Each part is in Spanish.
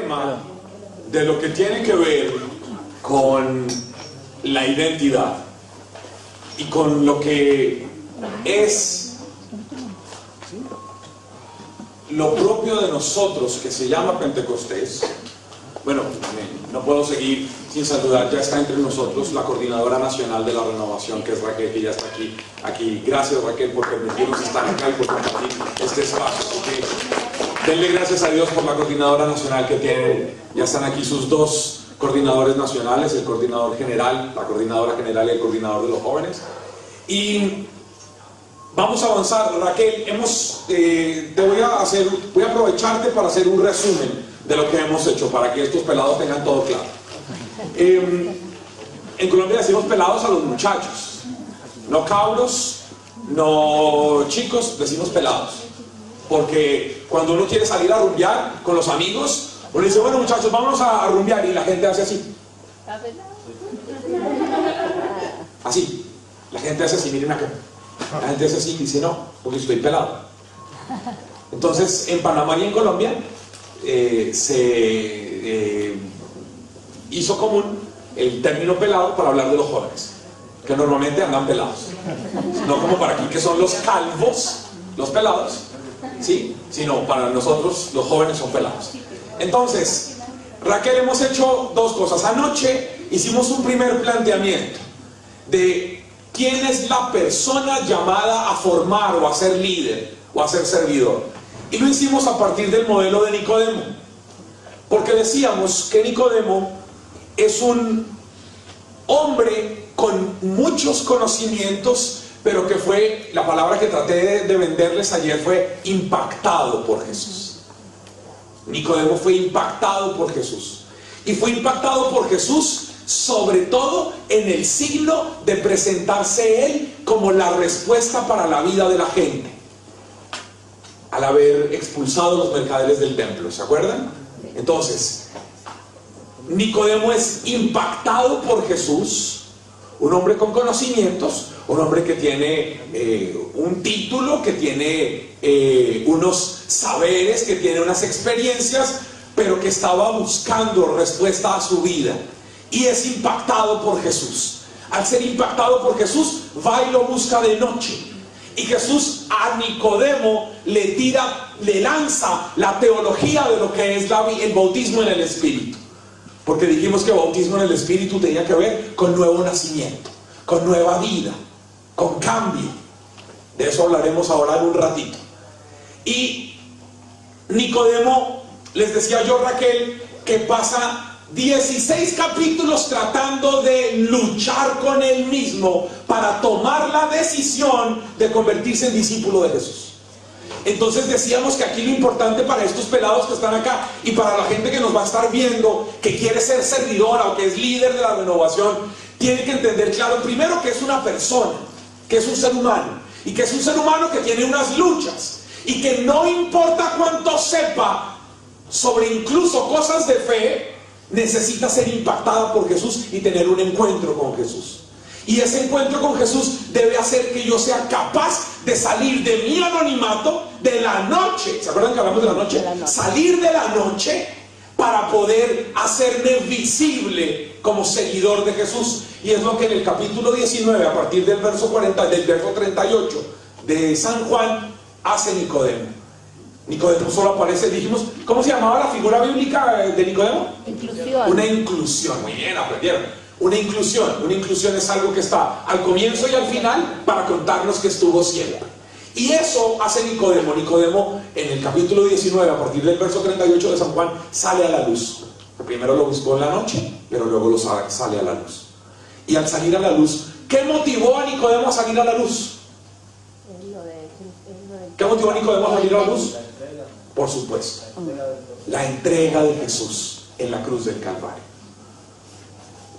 tema de lo que tiene que ver con la identidad y con lo que es lo propio de nosotros, que se llama Pentecostés. Bueno, no puedo seguir sin saludar, ya está entre nosotros la coordinadora nacional de la renovación, que es Raquel, que ya está aquí. Gracias, Raquel, por permitirnos estar acá y por compartir este espacio. Denle gracias a Dios por la coordinadora nacional que tiene. Ya están aquí sus dos coordinadores nacionales, el coordinador general, la coordinadora general y el coordinador de los jóvenes. Y vamos a avanzar, Raquel. Voy a aprovecharte para hacer un resumen de lo que hemos hecho, para que estos pelados tengan todo claro. En Colombia decimos pelados a los muchachos, no cabros, no chicos, decimos pelados, porque cuando uno quiere salir a rumbear con los amigos, uno dice, bueno muchachos, vámonos a rumbear, y la gente hace así, así, la gente hace así, miren acá, la gente hace así y dice, no, porque estoy pelado. Entonces, en Panamá y en Colombia se hizo común el término pelado para hablar de los jóvenes, que normalmente andan pelados, no como para aquí que son los calvos, los pelados, ¿sí? Sino para nosotros los jóvenes son pelados. Entonces, Raquel, hemos hecho dos cosas. Anoche hicimos un primer planteamiento de quién es la persona llamada a formar o a ser líder o a ser servidor. Y lo hicimos a partir del modelo de Nicodemo, porque decíamos que Nicodemo es un hombre con muchos conocimientos, pero que fue, la palabra que traté de venderles ayer fue impactado por Jesús. Nicodemo fue impactado por Jesús, y fue impactado por Jesús sobre todo en el signo de presentarse él como la respuesta para la vida de la gente, al haber expulsado a los mercaderes del templo, ¿se acuerdan? Entonces, Nicodemo es impactado por Jesús, un hombre con conocimientos, un hombre que tiene un título, que tiene unos saberes, que tiene unas experiencias, pero que estaba buscando respuesta a su vida, y es impactado por Jesús. Al ser impactado por Jesús, va y lo busca de noche. Y Jesús a Nicodemo le lanza la teología de lo que es el bautismo en el Espíritu. Porque dijimos que bautismo en el Espíritu tenía que ver con nuevo nacimiento, con nueva vida, con cambio. De eso hablaremos ahora en un ratito. Y Nicodemo, les decía yo, Raquel, que pasa 16 capítulos tratando de luchar con él mismo para tomar la decisión de convertirse en discípulo de Jesús. Entonces decíamos que aquí lo importante para estos pelados que están acá y para la gente que nos va a estar viendo, que quiere ser servidora o que es líder de la renovación, tiene que entender claro primero que es una persona, que es un ser humano, y que es un ser humano que tiene unas luchas, y que no importa cuánto sepa sobre incluso cosas de fe, necesita ser impactada por Jesús y tener un encuentro con Jesús. Y ese encuentro con Jesús debe hacer que yo sea capaz de salir de mi anonimato, de la noche. ¿Se acuerdan que hablamos de la noche? Salir de la noche para poder hacerme visible como seguidor de Jesús. Y es lo que en el capítulo 19, a partir del verso 38 de San Juan, hace Nicodemo. Nicodemo solo aparece, dijimos, ¿cómo se llamaba la figura bíblica de Nicodemo? Inclusión. Una inclusión, muy bien, aprendieron. Una inclusión es algo que está al comienzo y al final para contarnos que estuvo siempre. Y eso hace Nicodemo. Nicodemo en el capítulo 19, a partir del verso 38 de San Juan, sale a la luz. Primero lo buscó en la noche, pero luego sale a la luz. Y al salir a la luz, ¿qué motivó a Nicodemo a salir a la luz? ¿Qué motivó a Nicodemo a salir a la luz? Por supuesto, la entrega de Jesús en la cruz del Calvario.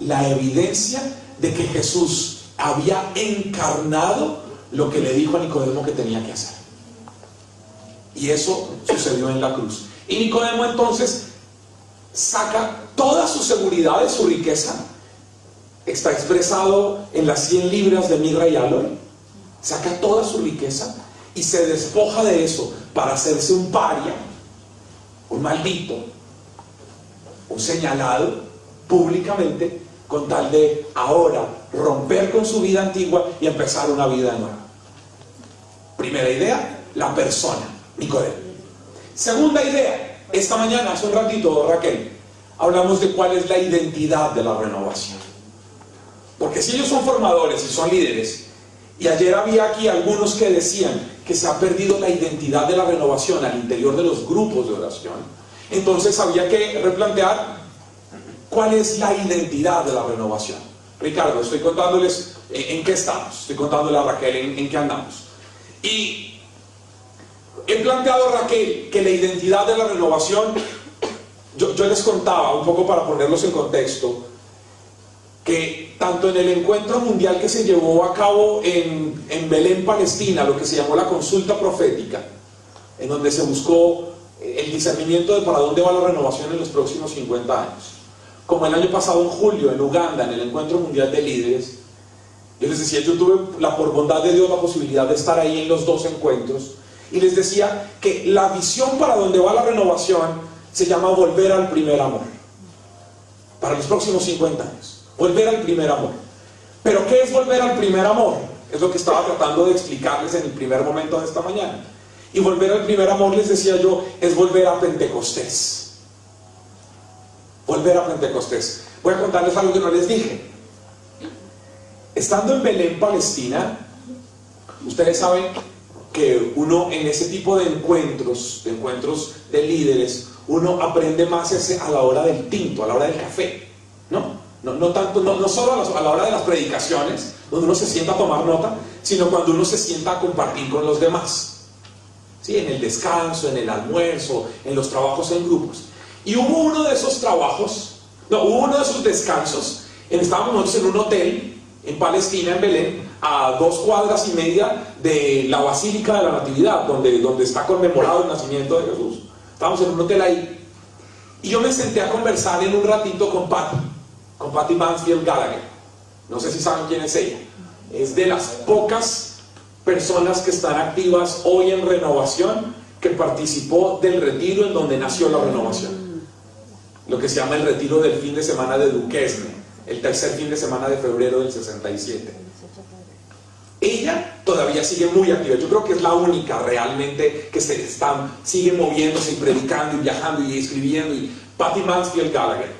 La evidencia de que Jesús había encarnado lo que le dijo a Nicodemo que tenía que hacer. Y eso sucedió en la cruz. Y Nicodemo entonces saca toda su seguridad de su riqueza. Está expresado en las 100 libras de mirra y áloe. Saca toda su riqueza y se despoja de eso para hacerse un paria, un maldito, un señalado públicamente con tal de ahora romper con su vida antigua y empezar una vida nueva. Primera idea, la persona, Nicodemo. Segunda idea, esta mañana, hace un ratito, Raquel, hablamos de cuál es la identidad de la renovación. Porque si ellos son formadores y son líderes, y ayer había aquí algunos que decían que se ha perdido la identidad de la renovación al interior de los grupos de oración, entonces había que replantear cuál es la identidad de la renovación. Ricardo, estoy contándoles en qué estamos, estoy contándole a Raquel en qué andamos. Y he planteado a Raquel que la identidad de la renovación, yo les contaba un poco para ponerlos en contexto, que tanto en el encuentro mundial que se llevó a cabo en Belén, Palestina, lo que se llamó la consulta profética, en donde se buscó el discernimiento de para dónde va la renovación en los próximos 50 años, como el año pasado en julio en Uganda, en el encuentro mundial de líderes, yo les decía, yo tuve por bondad de Dios la posibilidad de estar ahí en los dos encuentros, y les decía que la visión para dónde va la renovación se llama volver al primer amor, para los próximos 50 años. Volver al primer amor. ¿Pero qué es volver al primer amor? Es lo que estaba tratando de explicarles en el primer momento de esta mañana. Y volver al primer amor, les decía yo, es volver a Pentecostés. Volver a Pentecostés. Voy a contarles algo que no les dije. Estando en Belén, Palestina, ustedes saben que uno en ese tipo de encuentros de líderes, uno aprende más a la hora del tinto, a la hora del café, ¿no? No solo a la hora de las predicaciones, donde uno se sienta a tomar nota, sino cuando uno se sienta a compartir con los demás. ¿Sí? En el descanso, en el almuerzo, en los trabajos en grupos. Y hubo uno de esos descansos, estábamos nosotros en un hotel en Palestina, en Belén, a 2 cuadras y media de la Basílica de la Natividad, donde está conmemorado el nacimiento de Jesús. Estábamos en un hotel ahí. Y yo me senté a conversar en un ratito con Patty Mansfield Gallagher. No sé si saben quién es ella. Es de las pocas personas que están activas hoy en renovación que participó del retiro en donde nació la renovación, lo que se llama el retiro del fin de semana de Duquesne, el tercer fin de semana de febrero del 67. Ella todavía sigue muy activa. Yo creo que es la única realmente que sigue moviéndose y predicando y viajando y escribiendo, y Patty Mansfield Gallagher.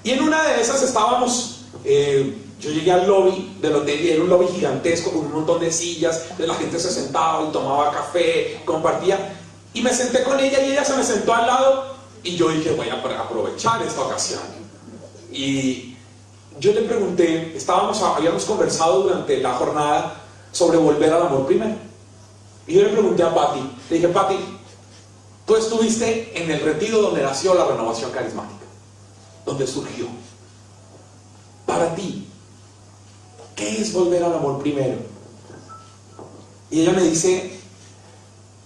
Y en una de esas estábamos, yo llegué al lobby del hotel y era un lobby gigantesco con un montón de sillas, la gente se sentaba y tomaba café, compartía, y me senté con ella y ella se me sentó al lado y yo dije, voy a aprovechar esta ocasión. Y yo le pregunté, habíamos conversado durante la jornada sobre volver al amor primero, y yo le pregunté a Patty, le dije, Patty, tú estuviste en el retiro donde nació la renovación carismática, donde surgió. Para ti, ¿qué es volver al amor primero? Y ella me dice,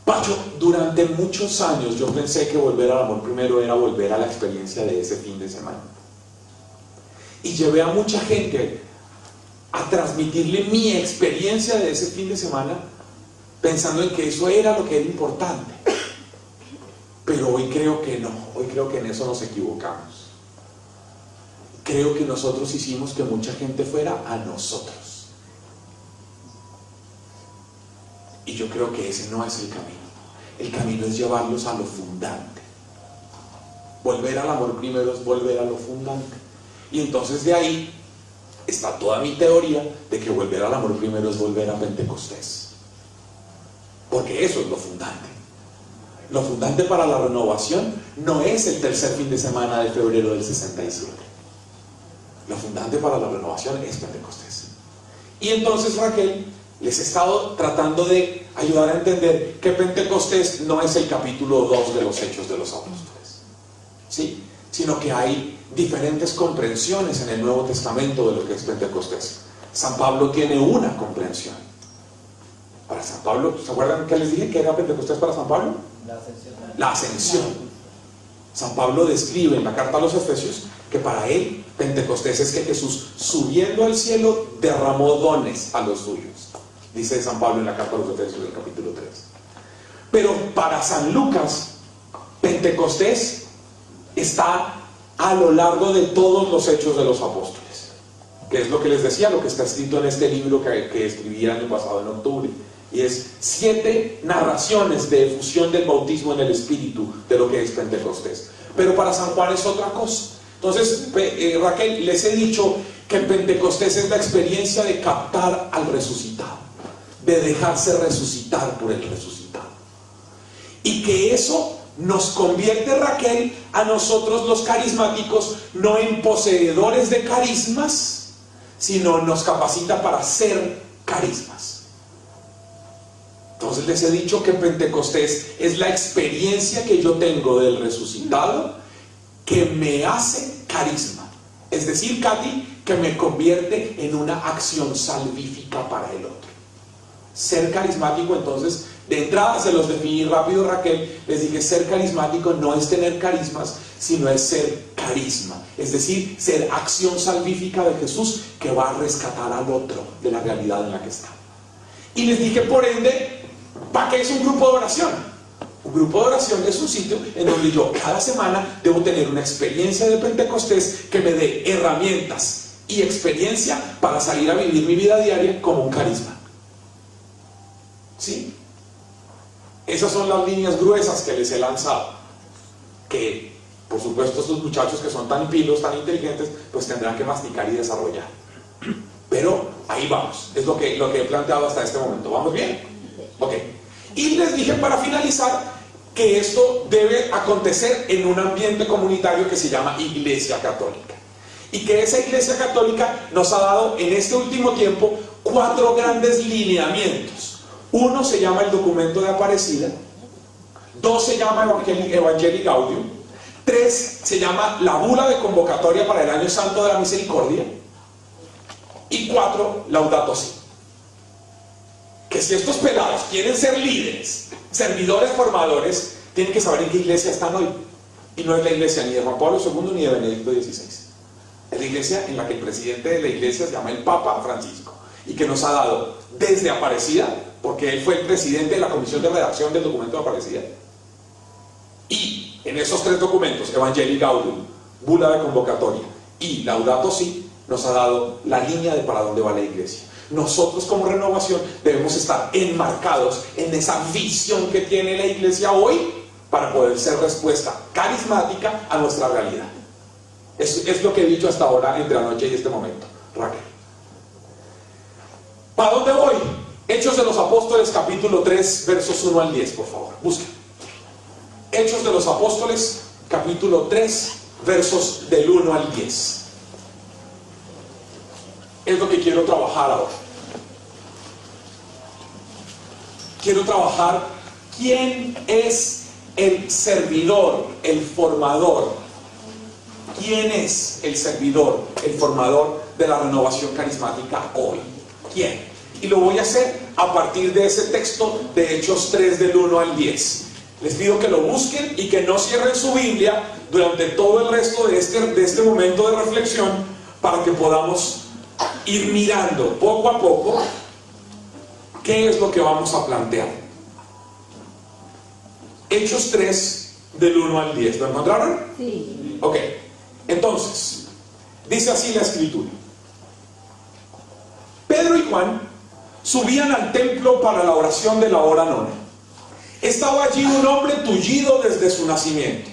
Pacho, durante muchos años yo pensé que volver al amor primero era volver a la experiencia de ese fin de semana. Y llevé a mucha gente a transmitirle mi experiencia de ese fin de semana, pensando en que eso era lo que era importante. Pero hoy creo que no, hoy creo que en eso nos equivocamos. Creo que nosotros hicimos que mucha gente fuera a nosotros. Y yo creo que ese no es el camino. El camino es llevarlos a lo fundante. Volver al amor primero es volver a lo fundante. Y entonces de ahí está toda mi teoría de que volver al amor primero es volver a Pentecostés. Porque eso es lo fundante. Lo fundante para la renovación no es el tercer fin de semana de febrero del 67. Lo fundante para la renovación es Pentecostés. Y entonces, Raquel, les he estado tratando de ayudar a entender que Pentecostés no es el capítulo 2 de los Hechos de los Apóstoles, ¿sí? Sino que hay diferentes comprensiones en el Nuevo Testamento de lo que es Pentecostés. San Pablo tiene una comprensión. Para San Pablo, ¿se acuerdan que les dije que era Pentecostés para San Pablo? La ascensión. La ascensión. San Pablo describe en la carta a los Efesios que para él Pentecostés es que Jesús, subiendo al cielo, derramó dones a los suyos, dice San Pablo en la carta a los Efesios del capítulo 3. Pero para San Lucas, Pentecostés está a lo largo de todos los hechos de los apóstoles, que es lo que les decía, lo que está escrito en este libro que escribí el año pasado en octubre, y es 7 narraciones de efusión del bautismo en el Espíritu de lo que es Pentecostés. Pero para San Juan es otra cosa. Entonces, Raquel, les he dicho que Pentecostés es la experiencia de captar al resucitado, de dejarse resucitar por el resucitado, y que eso nos convierte, Raquel, a nosotros los carismáticos no en poseedores de carismas, sino nos capacita para ser carismas. Entonces les he dicho que Pentecostés es la experiencia que yo tengo del resucitado que me hace carisma. Es decir, Katy, que me convierte en una acción salvífica para el otro. Ser carismático, entonces, de entrada se los definí rápido, Raquel. Les dije, ser carismático no es tener carismas, sino es ser carisma. Es decir, ser acción salvífica de Jesús que va a rescatar al otro de la realidad en la que está. Y les dije, por ende, ¿para qué es un grupo de oración? Un grupo de oración es un sitio en donde yo cada semana debo tener una experiencia de Pentecostés que me dé herramientas y experiencia para salir a vivir mi vida diaria como un carisma. ¿Sí? Esas son las líneas gruesas que les he lanzado, que por supuesto estos muchachos que son tan pilos, tan inteligentes, pues tendrán que masticar y desarrollar. Pero ahí vamos, es lo que he planteado hasta este momento. ¿Vamos bien? Ok. Y les dije para finalizar que esto debe acontecer en un ambiente comunitario que se llama Iglesia Católica, y que esa Iglesia Católica nos ha dado en este último tiempo 4 grandes lineamientos. 1 se llama el documento de Aparecida, 2 se llama Evangelii Gaudium, 3 se llama la bula de convocatoria para el Año Santo de la Misericordia, y 4 Laudato Si. Que si estos pelados quieren ser líderes, servidores, formadores, tienen que saber en qué iglesia están hoy. Y no es la iglesia ni de Juan Pablo II ni de Benedicto XVI. Es la iglesia en la que el presidente de la iglesia se llama el Papa Francisco, y que nos ha dado desde Aparecida, porque él fue el presidente de la comisión de redacción del documento de Aparecida, y en esos 3 documentos, Evangelii Gaudium, bula de convocatoria y Laudato Si, nos ha dado la línea de para dónde va la iglesia. Nosotros como Renovación debemos estar enmarcados en esa visión que tiene la iglesia hoy para poder ser respuesta carismática a nuestra realidad. Es lo que he dicho hasta ahora entre anoche y este momento, Raquel. ¿Para dónde voy? Hechos de los Apóstoles, capítulo 3, versos 1 al 10, por favor, busquen. Hechos de los Apóstoles, capítulo 3, versos del 1 al 10. Es lo que quiero trabajar ahora. Quiero trabajar quién es el servidor, el formador. ¿Quién es el servidor, el formador de la renovación carismática hoy? ¿Quién? Y lo voy a hacer a partir de ese texto de Hechos 3 del 1 al 10. Les pido que lo busquen y que no cierren su Biblia durante todo el resto de este momento de reflexión, para que podamos ir mirando poco a poco qué es lo que vamos a plantear. Hechos 3 del 1 al 10. ¿Lo encontraron? Sí. Ok. Entonces, dice así la escritura: Pedro y Juan subían al templo para la oración de la hora nona. Estaba allí un hombre tullido desde su nacimiento,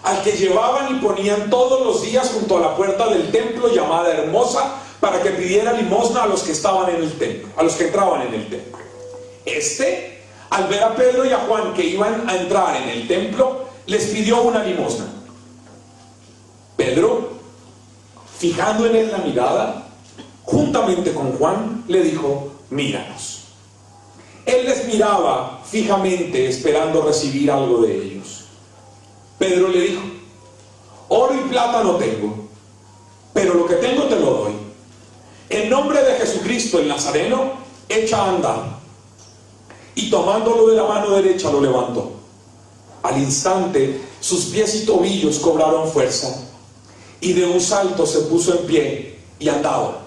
al que llevaban y ponían todos los días junto a la puerta del templo llamada Hermosa, para que pidiera limosna a los que estaban en el templo, a los que entraban en el templo. Al ver a Pedro y a Juan que iban a entrar en el templo, les pidió una limosna. Pedro, fijando en él la mirada, juntamente con Juan, le dijo: míranos. Él les miraba fijamente, esperando recibir algo de ellos. Pedro le dijo: oro y plata no tengo, pero lo que tengo te lo doy. En nombre de Jesucristo el Nazareno, echa a andar. Y tomándolo de la mano derecha lo levantó. Al instante sus pies y tobillos cobraron fuerza, y de un salto se puso en pie y andaba.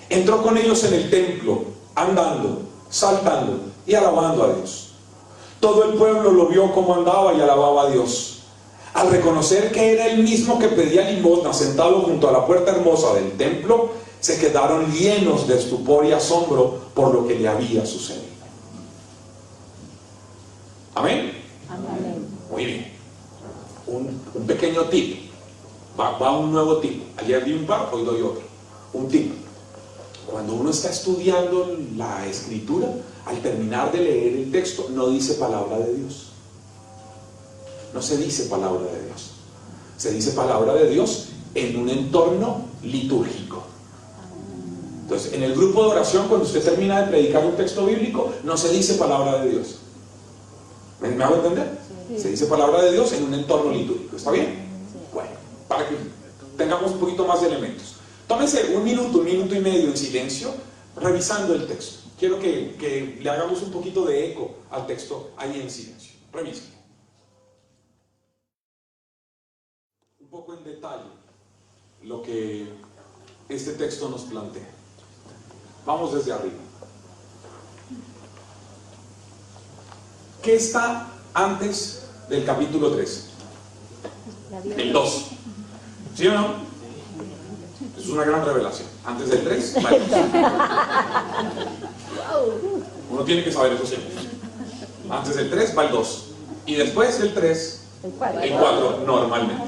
Entró con ellos en el templo, andando, saltando y alabando a Dios. Todo el pueblo lo vio como andaba y alababa a Dios. Al reconocer que era el mismo que pedía limosna sentado junto a la puerta hermosa del templo, se quedaron llenos de estupor y asombro por lo que le había sucedido. ¿Amén? Amén. Muy bien. Un pequeño tip. Va un nuevo tip. Ayer di un par, hoy doy otro. Un tip. Cuando uno está estudiando la escritura, al terminar de leer el texto, no dice palabra de Dios. No se dice palabra de Dios. Se dice palabra de Dios en un entorno litúrgico. Entonces, en el grupo de oración, cuando usted termina de predicar un texto bíblico, no se dice palabra de Dios. ¿Me hago entender? Sí. Se dice palabra de Dios en un entorno litúrgico. ¿Está bien? Bueno, para que tengamos un poquito más de elementos. Tómense un minuto y medio en silencio, revisando el texto. Quiero que le hagamos un poquito de eco al texto ahí en silencio. Revisen. Un poco en detalle lo que este texto nos plantea. Vamos desde arriba. ¿Qué está antes del capítulo 3? El 2. ¿Sí o no? Es una gran revelación. Antes del 3, va el 2. Uno tiene que saber eso siempre. Antes del 3 va el 2. Y después del 3, el 4 normalmente.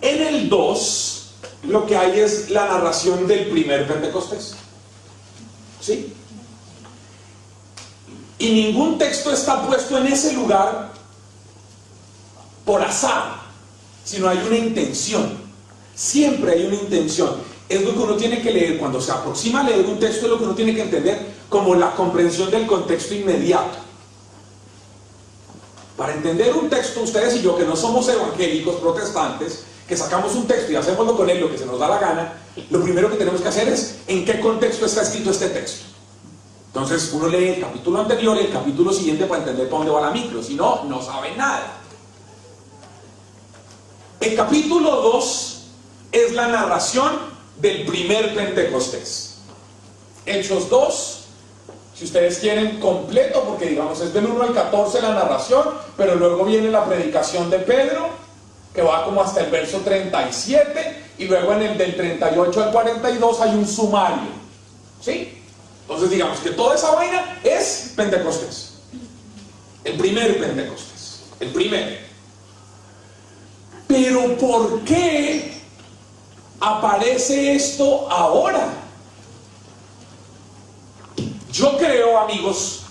En el 2, lo que hay es la narración del primer Pentecostés. ¿Sí? Y ningún texto está puesto en ese lugar por azar, sino hay una intención. Siempre hay una intención. Es lo que uno tiene que leer. Cuando se aproxima a leer un texto, es lo que uno tiene que entender como la comprensión del contexto inmediato. Para entender un texto, ustedes y yo, que no somos evangélicos protestantes, que sacamos un texto y hacemos con él lo que se nos da la gana, lo primero que tenemos que hacer es en qué contexto está escrito este texto. Entonces uno lee el capítulo anterior y el capítulo siguiente para entender para dónde va la micro. Si no, no sabe nada. El capítulo 2 es la narración del primer Pentecostés. Hechos 2, si ustedes quieren completo, porque digamos es del 1 al 14 la narración, pero luego viene la predicación de Pedro, que va como hasta el verso 37, y luego en el del 38 al 42 hay un sumario. ¿Sí? Entonces digamos que toda esa vaina es Pentecostés. El primer Pentecostés. El primero. Pero ¿por qué aparece esto ahora? Yo creo, amigos,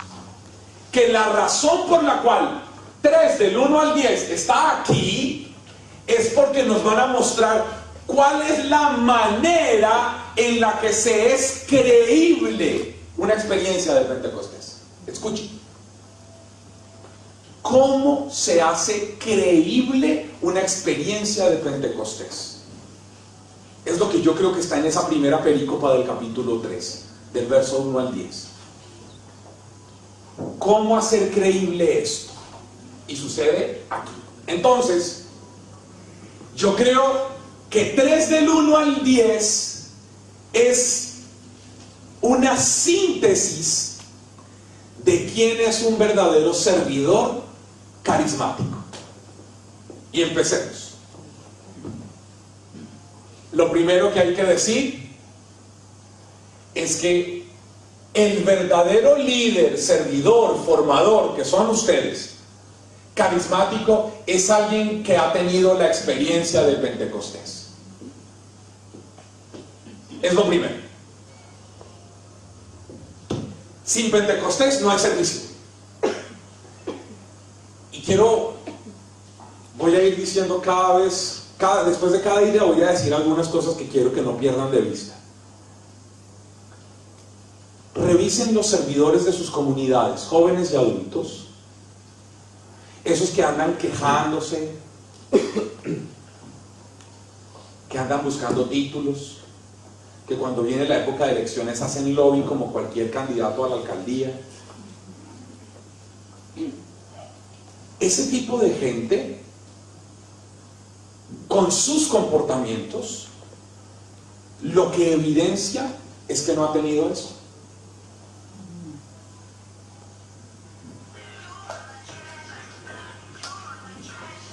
que la razón por la cual 3 del 1 al 10 está aquí es porque nos van a mostrar cuál es la manera en la que se es creíble una experiencia de Pentecostés. Escuchen. ¿Cómo se hace creíble una experiencia de Pentecostés? Es lo que yo creo que está en esa primera perícopa del capítulo 3, del verso 1 al 10. ¿Cómo hacer creíble esto? Y sucede aquí. Entonces, yo creo que 3 del 1 al 10 es una síntesis de quién es un verdadero servidor carismático. Y empecemos. Lo primero que hay que decir es que el verdadero líder, servidor, formador, que son ustedes, carismático, es alguien que ha tenido la experiencia del Pentecostés. Es lo primero. Sin Pentecostés no hay servicio. Y voy a ir diciendo después de cada idea voy a decir algunas cosas que quiero que no pierdan de vista. Revisen los servidores de sus comunidades, jóvenes y adultos, esos que andan quejándose, que andan buscando títulos, que cuando viene la época de elecciones hacen lobby como cualquier candidato a la alcaldía. Ese tipo de gente, con sus comportamientos, lo que evidencia es que no ha tenido eso.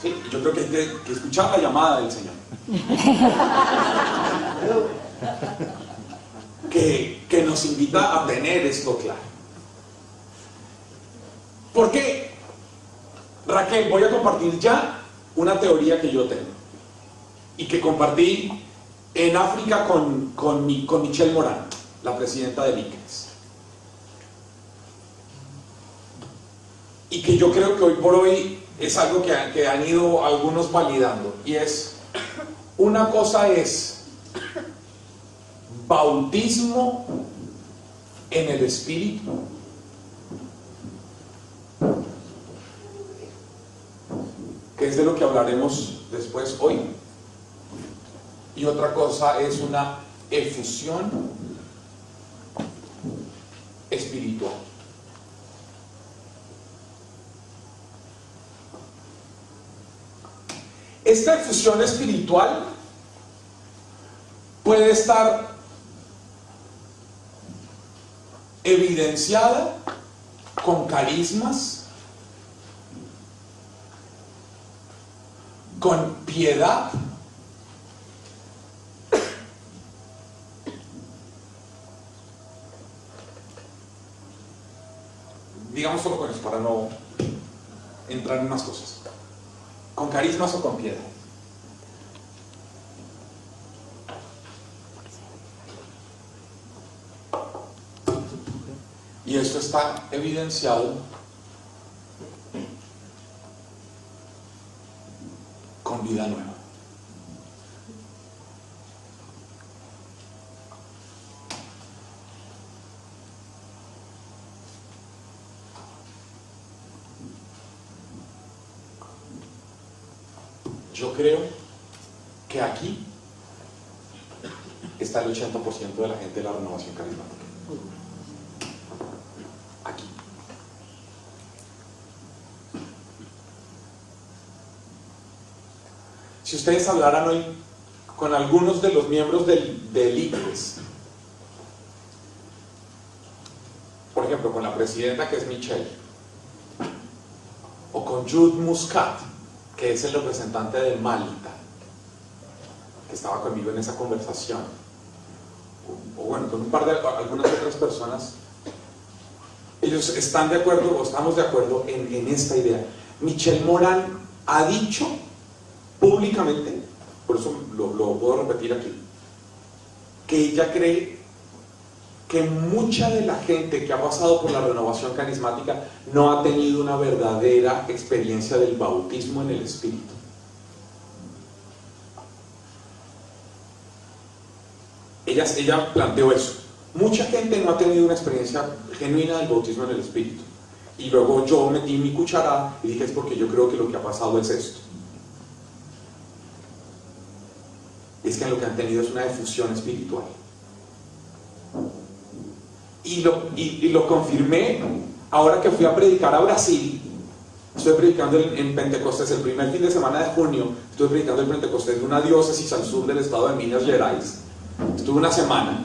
¿Sí? Yo creo que hay que escuchar la llamada del Señor. Que nos invita a tener esto claro. ¿Por qué? Raquel, voy a compartir ya una teoría que yo tengo y que compartí en África con Michelle Moran, la presidenta del ICRES, y que yo creo que hoy por hoy es algo que han ido algunos validando, y es: una cosa es bautismo en el Espíritu, que es de lo que hablaremos después hoy, y otra cosa es una efusión espiritual. Esta efusión espiritual puede estar evidenciada con carismas, con piedad, digamos solo con eso para no entrar en más cosas, con carismas o con piedad. Y esto está evidenciado con vida nueva. Yo creo que aquí está el 80% de la gente de la renovación carismática. Aquí. Si ustedes hablaran hoy con algunos de los miembros del ICRES, por ejemplo con la presidenta, que es Michelle, o con Jude Muscat, que es el representante de Malta, que estaba conmigo en esa conversación, o bueno, con algunas otras personas, ellos están de acuerdo, o estamos de acuerdo en esta idea. Michelle Moran ha dicho públicamente, por eso lo puedo repetir aquí, que ella cree que mucha de la gente que ha pasado por la renovación carismática no ha tenido una verdadera experiencia del bautismo en el Espíritu. Ella planteó eso. Mucha gente no ha tenido una experiencia genuina del bautismo en el Espíritu. Y luego yo metí mi cucharada y dije: es porque yo creo que lo que ha pasado es esto. Es que lo que han tenido es una efusión espiritual. Y lo confirmé ahora que fui a predicar a Brasil. Estoy predicando en Pentecostés, el primer fin de semana de junio. Estoy predicando en Pentecostés de una diócesis al sur del estado de Minas Gerais. Estuve una semana.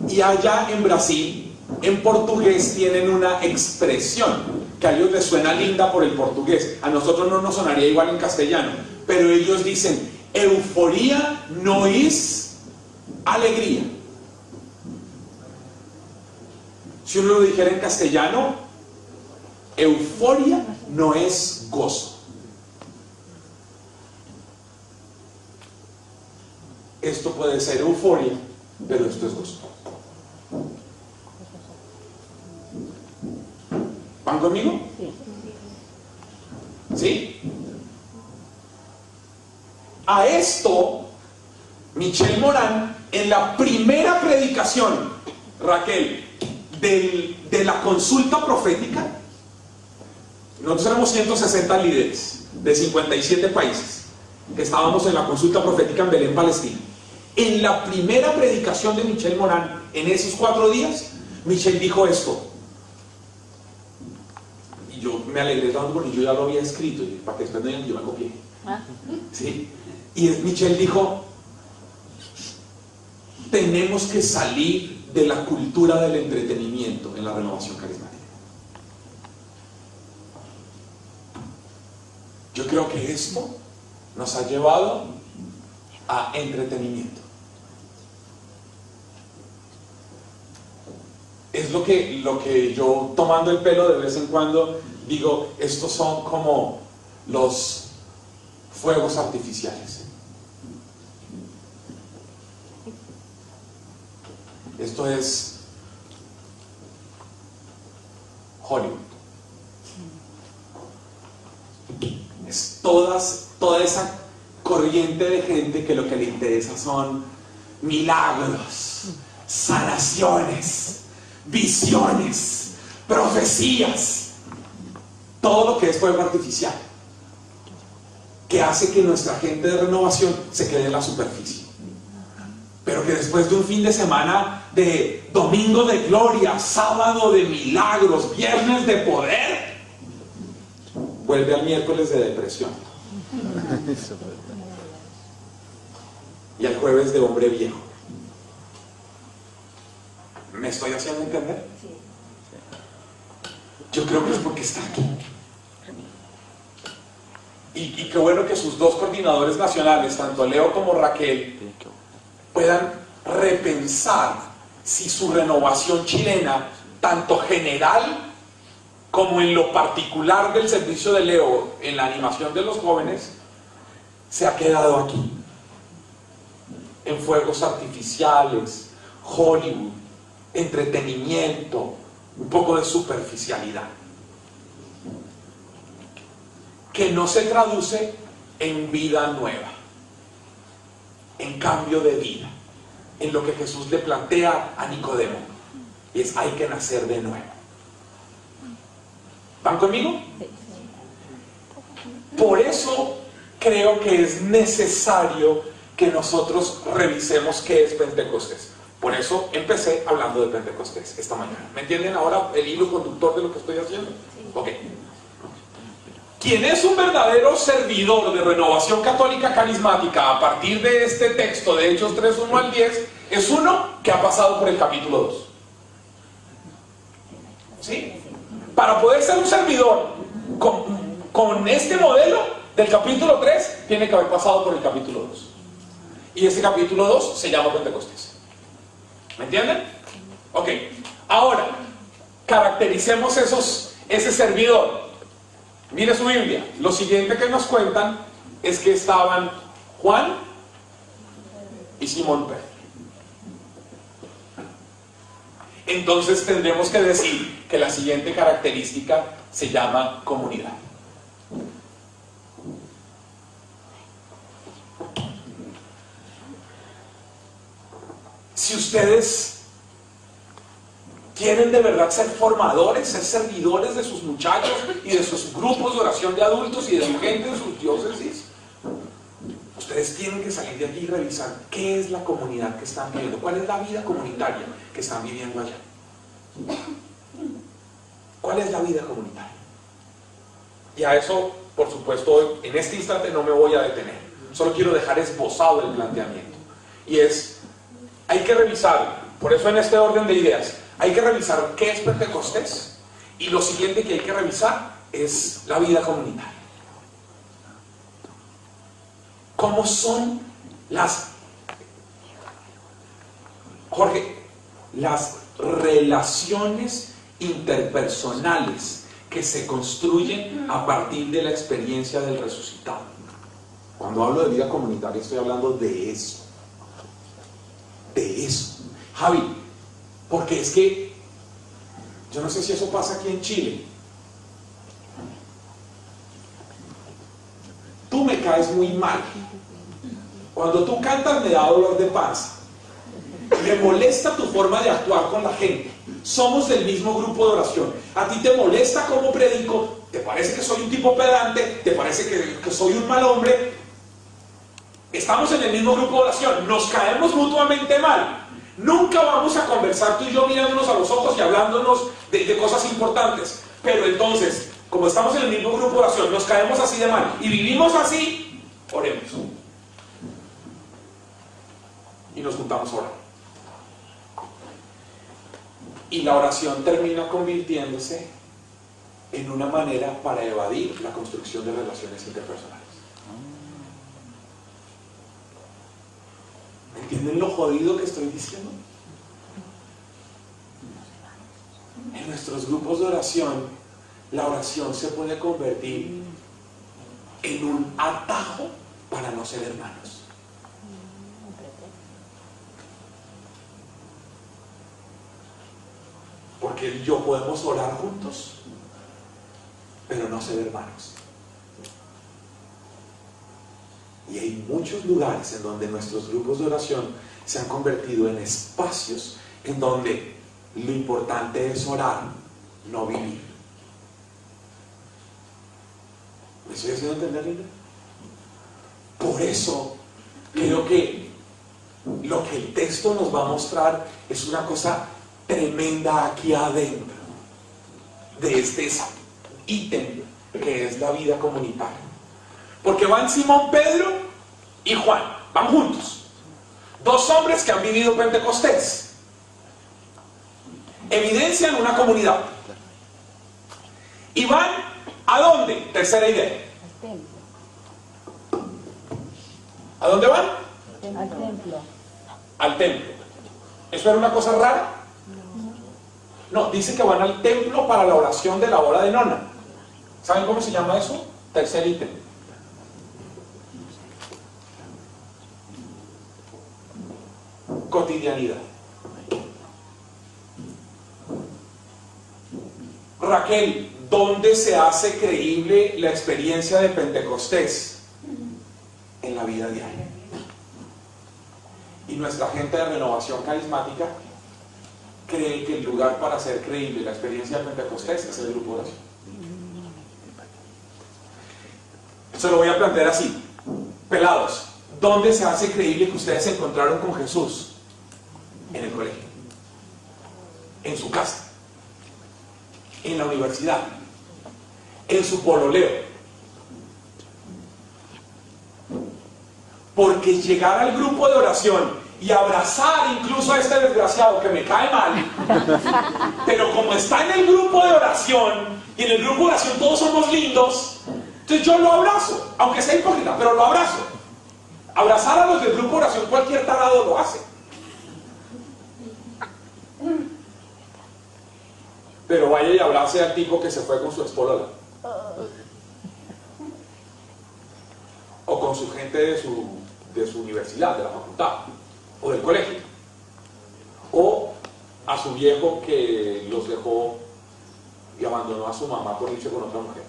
Y allá en Brasil, en portugués, tienen una expresión que a ellos les suena linda por el portugués. A nosotros no nos sonaría igual en castellano. Pero ellos dicen: euforía no es alegría. Si uno lo dijera en castellano, euforia no es gozo. Esto puede ser euforia, pero esto es gozo. ¿Van conmigo? ¿Sí? A esto, Michelle Moran, en la primera predicación, Raquel, de la consulta profética, nosotros éramos 160 líderes de 57 países que estábamos en la consulta profética en Belén, Palestina. En la primera predicación de Michelle Moran, en esos 4 días, Michelle dijo esto. Y yo me alegré tanto porque yo ya lo había escrito, y para que después no digan que yo la copié. ¿Sí? Y Michelle dijo: tenemos que salir de la cultura del entretenimiento en la renovación carismática. Yo creo que esto nos ha llevado a entretenimiento. Es lo que yo, tomando el pelo de vez en cuando, digo, estos son como los fuegos artificiales. Esto es Hollywood. Es toda esa corriente de gente que lo que le interesa son milagros, sanaciones, visiones, profecías, todo lo que es fuego artificial, que hace que nuestra gente de renovación se quede en la superficie, pero que después de un fin de semana de domingo de gloria, sábado de milagros, viernes de poder, vuelve al miércoles de depresión y al jueves de hombre viejo. ¿Me estoy haciendo entender? Yo creo que es porque está aquí. Y qué bueno que sus dos coordinadores nacionales, tanto Leo como Raquel, puedan repensar si su renovación chilena, tanto general como en lo particular del servicio de Leo, en la animación de los jóvenes, se ha quedado aquí, en fuegos artificiales, Hollywood, entretenimiento, un poco de superficialidad, que no se traduce en vida nueva, en cambio de vida, en lo que Jesús le plantea a Nicodemo, y es: hay que nacer de nuevo. ¿Van conmigo? Por eso creo que es necesario que nosotros revisemos qué es Pentecostés. Por eso empecé hablando de Pentecostés esta mañana. ¿Me entienden ahora el hilo conductor de lo que estoy haciendo? Ok. Quien es un verdadero servidor de Renovación Católica Carismática a partir de este texto de Hechos 3, 1 al 10, es uno que ha pasado por el capítulo 2. ¿Sí? Para poder ser un servidor con este modelo del capítulo 3, tiene que haber pasado por el capítulo 2. Y ese capítulo 2 se llama Pentecostés. ¿Me entienden? Ok. Ahora, caractericemos ese servidor. Mire su Biblia. Lo siguiente que nos cuentan es que estaban Juan y Simón Pedro. Entonces tendremos que decir que la siguiente característica se llama comunidad. Si ustedes quieren de verdad ser formadores, ser servidores de sus muchachos y de sus grupos de oración de adultos y de su gente en sus diócesis, ustedes tienen que salir de aquí y revisar qué es la comunidad que están viviendo, cuál es la vida comunitaria que están viviendo allá. ¿Cuál es la vida comunitaria? Y a eso, por supuesto, en este instante no me voy a detener. Solo quiero dejar esbozado el planteamiento. Y es, hay que revisar, por eso en este orden de ideas, hay que revisar qué es Pentecostés, y lo siguiente que hay que revisar es la vida comunitaria. ¿Cómo son las relaciones interpersonales que se construyen a partir de la experiencia del resucitado? Cuando hablo de vida comunitaria estoy hablando de eso. De eso. Javi, porque es que yo no sé si eso pasa aquí en Chile. Tú me caes muy mal. Cuando tú cantas me da dolor de panza. Me molesta tu forma de actuar con la gente. Somos del mismo grupo de oración. A ti te molesta cómo predico. Te parece que soy un tipo pedante. Te parece que soy un mal hombre. Estamos en el mismo grupo de oración. Nos caemos mutuamente mal. Nunca vamos a conversar tú y yo mirándonos a los ojos y hablándonos de cosas importantes. Pero entonces, como estamos en el mismo grupo de oración, nos caemos así de mal y vivimos así, oremos. Y nos juntamos a orar. Y la oración termina convirtiéndose en una manera para evadir la construcción de relaciones interpersonales. ¿Entienden lo jodido que estoy diciendo? En nuestros grupos de oración, la oración se puede convertir en un atajo para no ser hermanos. Porque él y yo podemos orar juntos, pero no ser hermanos. Y hay muchos lugares en donde nuestros grupos de oración se han convertido en espacios en donde lo importante es orar, no vivir. ¿Me estoy haciendo entender, Linda? Por eso creo que lo que el texto nos va a mostrar es una cosa tremenda aquí adentro de este ítem que es la vida comunitaria. Porque van Simón Pedro y Juan, van juntos, dos hombres que han vivido Pentecostés, evidencian una comunidad y van ¿a dónde? Tercera idea. ¿A dónde van? Al templo. Al templo. ¿Eso era una cosa rara? No, dice que van al templo para la oración de la hora de nona. ¿Saben cómo se llama eso? Tercer ítem. Cotidianidad. Raquel, ¿dónde se hace creíble la experiencia de Pentecostés? En la vida diaria. Y nuestra gente de Renovación Carismática cree que el lugar para hacer creíble la experiencia de Pentecostés es el grupo de oración. Se lo voy a plantear así. Pelados, ¿dónde se hace creíble que ustedes se encontraron con Jesús? En el colegio, en su casa, en la universidad, en su pololeo. Porque llegar al grupo de oración y abrazar incluso a este desgraciado que me cae mal, pero como está en el grupo de oración, y en el grupo de oración todos somos lindos, entonces yo lo abrazo, aunque sea hipócrita, pero lo abrazo. Abrazar a los del grupo de oración cualquier tarado lo hace. Pero vaya y abrace al tipo que se fue con su espolola, o con su gente de su universidad, de la facultad, o del colegio, o a su viejo que los dejó y abandonó a su mamá por irse con otra mujer.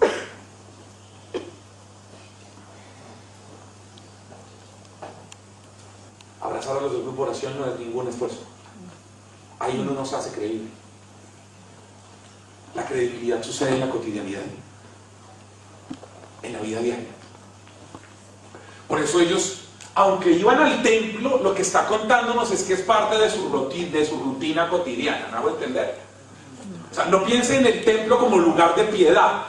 Abrazar a los del grupo de oración no es ningún esfuerzo. Ahí uno no se hace creíble. La credibilidad sucede en la cotidianidad, en la vida diaria. Por eso ellos, aunque iban al templo, lo que está contándonos es que es parte de su rutina cotidiana. ¿Me hago entender? O sea, no piensen en el templo como lugar de piedad.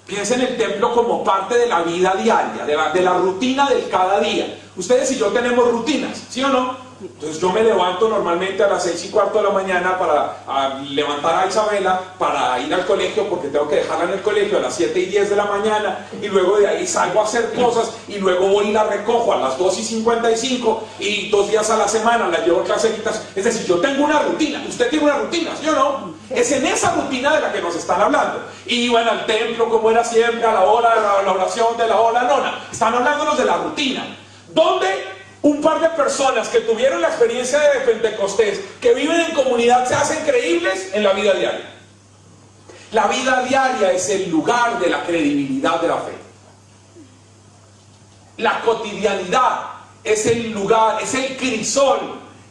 Piensen en el templo como parte de la vida diaria, de la rutina del cada día. Ustedes y yo tenemos rutinas, ¿sí o no? Entonces yo me levanto normalmente a las 6:15 de la mañana para levantar a Isabela, para ir al colegio, porque tengo que dejarla en el colegio a las 7:10 de la mañana, y luego de ahí salgo a hacer cosas, y luego voy y la recojo a las 2:55, y 2 días a la semana la llevo a clasecitas. Es decir, yo tengo una rutina. Usted tiene una rutina, ¿sí o no? Es en esa rutina de la que nos están hablando. Iban al templo como era siempre, a la hora, la oración de la hora nona. Están hablándonos de la rutina. ¿Dónde un par de personas que tuvieron la experiencia de Pentecostés, que viven en comunidad, se hacen creíbles? En la vida diaria. La vida diaria es el lugar de la credibilidad de la fe. La cotidianidad es el lugar, es el crisol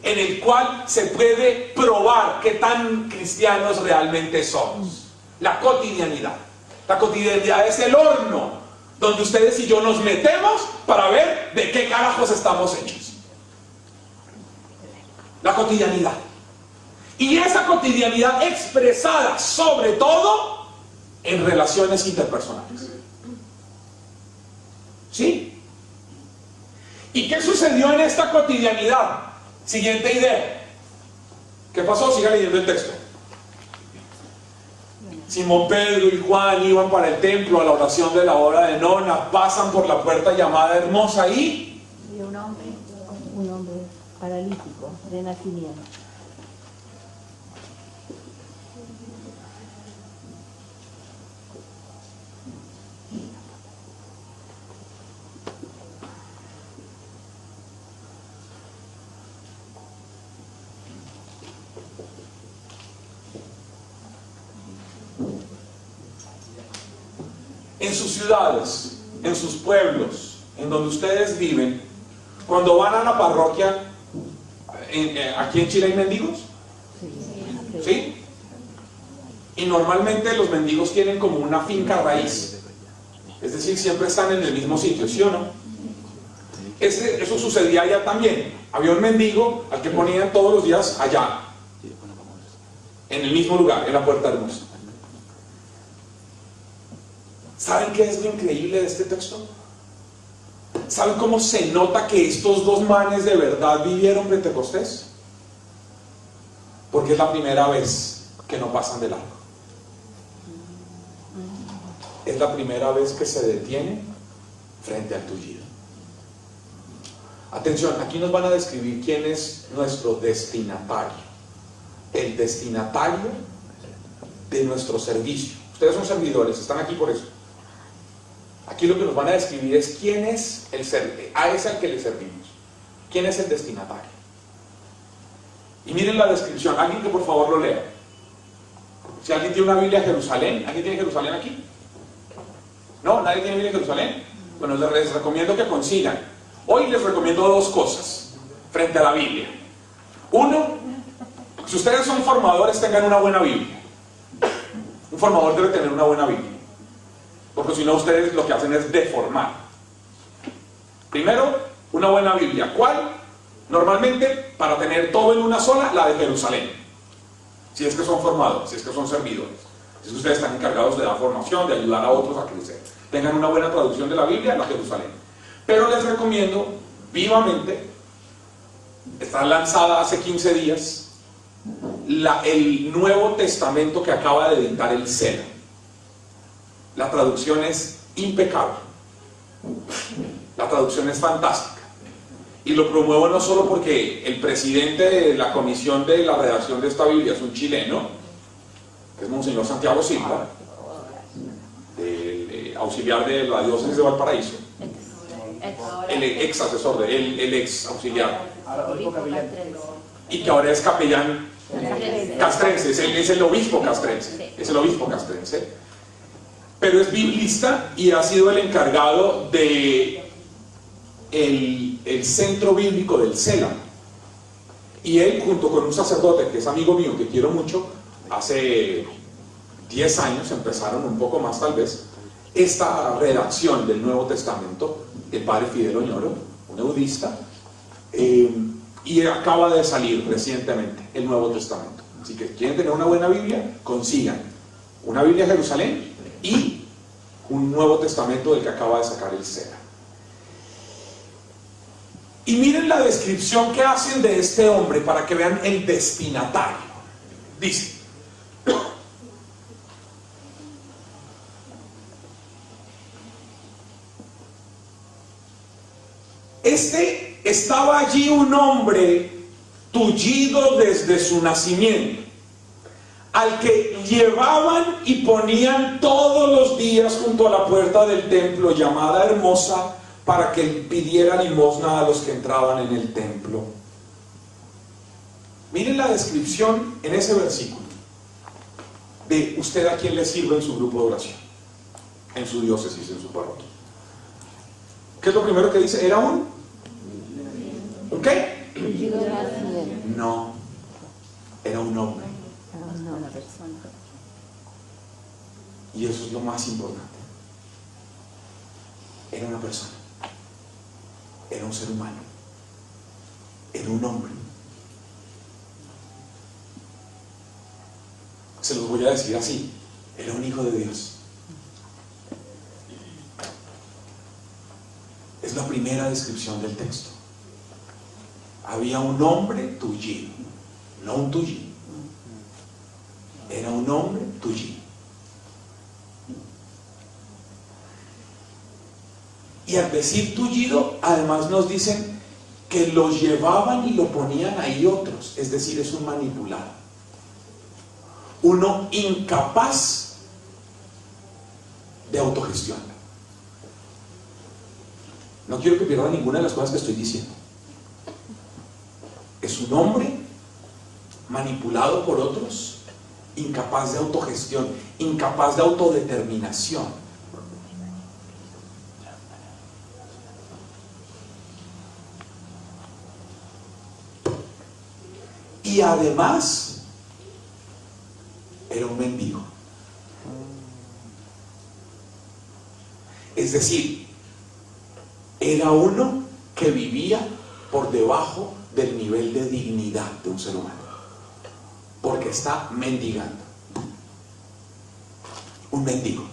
en el cual se puede probar qué tan cristianos realmente somos. La cotidianidad. La cotidianidad es el horno donde ustedes y yo nos metemos para ver de qué carajos estamos hechos. La cotidianidad. Y esa cotidianidad expresada sobre todo en relaciones interpersonales. ¿Sí? ¿Y qué sucedió en esta cotidianidad? Siguiente idea. ¿Qué pasó? Siga leyendo el texto. Simón Pedro y Juan iban para el templo a la oración de la hora de nona, pasan por la puerta llamada Hermosa y un hombre paralítico de nacimiento. en sus ciudades, en sus pueblos, en donde ustedes viven, cuando van a la parroquia, aquí en Chile hay mendigos, ¿sí? Y normalmente los mendigos tienen como una finca raíz, es decir, siempre están en el mismo sitio, ¿sí o no? Eso sucedía allá también. Había un mendigo al que ponían todos los días allá, en el mismo lugar, en la Puerta Hermosa. ¿Saben qué es lo increíble de este texto? ¿Saben cómo se nota que estos dos manes de verdad vivieron Pentecostés? Porque es la primera vez que no pasan de largo. Es la primera vez que se detienen frente al tullido. Atención, aquí nos van a describir quién es nuestro destinatario. El destinatario de nuestro servicio. Ustedes son servidores, están aquí por eso. Aquí lo que nos van a describir es quién es a ese al que le servimos. ¿Quién es el destinatario? Y miren la descripción. Alguien que por favor lo lea. Si alguien tiene una Biblia de Jerusalén. ¿Alguien tiene Jerusalén aquí? ¿No? ¿Nadie tiene Biblia de Jerusalén? Bueno, les recomiendo que consigan. Hoy les recomiendo dos cosas frente a la Biblia. Uno, si ustedes son formadores, tengan una buena Biblia. Un formador debe tener una buena Biblia, porque si no ustedes lo que hacen es deformar. Primero, una buena Biblia. ¿Cuál? Normalmente, para tener todo en una sola, la de Jerusalén. Si es que son formadores, si es que son servidores, si es que ustedes están encargados de dar formación, de ayudar a otros a crecer, tengan una buena traducción de la Biblia, la Jerusalén. Pero les recomiendo vivamente, está lanzada hace 15 días, el Nuevo Testamento que acaba de editar el SENA. La traducción es impecable, la traducción es fantástica, y lo promuevo no solo porque el presidente de la comisión de la redacción de esta Biblia es un chileno, que es Monseñor Santiago Silva, el auxiliar de la diócesis de Valparaíso, el ex asesor, el ex auxiliar, y que ahora es capellán castrense, es el obispo castrense, pero es biblista y ha sido el encargado de el centro bíblico del CELA. Y él, junto con un sacerdote que es amigo mío, que quiero mucho, hace 10 años empezaron, un poco más tal vez, esta redacción del Nuevo Testamento, el padre Fidel Oñoro, un eudista, y acaba de salir recientemente el Nuevo Testamento. Así que quieren tener una buena Biblia, consigan una Biblia de Jerusalén y un Nuevo Testamento del que acaba de sacar el SENA. Y miren la descripción que hacen de este hombre para que vean el destinatario. Dice: estaba allí un hombre tullido desde su nacimiento, al que llevaban y ponían todos los días junto a la puerta del templo llamada Hermosa, para que pidiera limosna a los que entraban en el templo. Miren la descripción en ese versículo de usted a quién le sirve en su grupo de oración, en su diócesis, en su parroquia. ¿Qué es lo primero que dice? ¿Era un qué? No, era un hombre. Una persona. Y eso es lo más importante. Era una persona. Era un ser humano. Era un hombre. Se los voy a decir así: era un hijo de Dios. Es la primera descripción del texto. Había un hombre tullido, no un tullido. Era un hombre tullido. Y al decir tullido, además nos dicen que lo llevaban y lo ponían ahí otros, es decir, es un manipulado, uno incapaz de autogestión. No quiero que pierdan ninguna de las cosas que estoy diciendo. Es un hombre manipulado por otros, incapaz de autogestión, incapaz de autodeterminación. Y además era un mendigo. Es decir, era uno que vivía por debajo del nivel de dignidad de un ser humano, porque está mendigando. Un mendigo.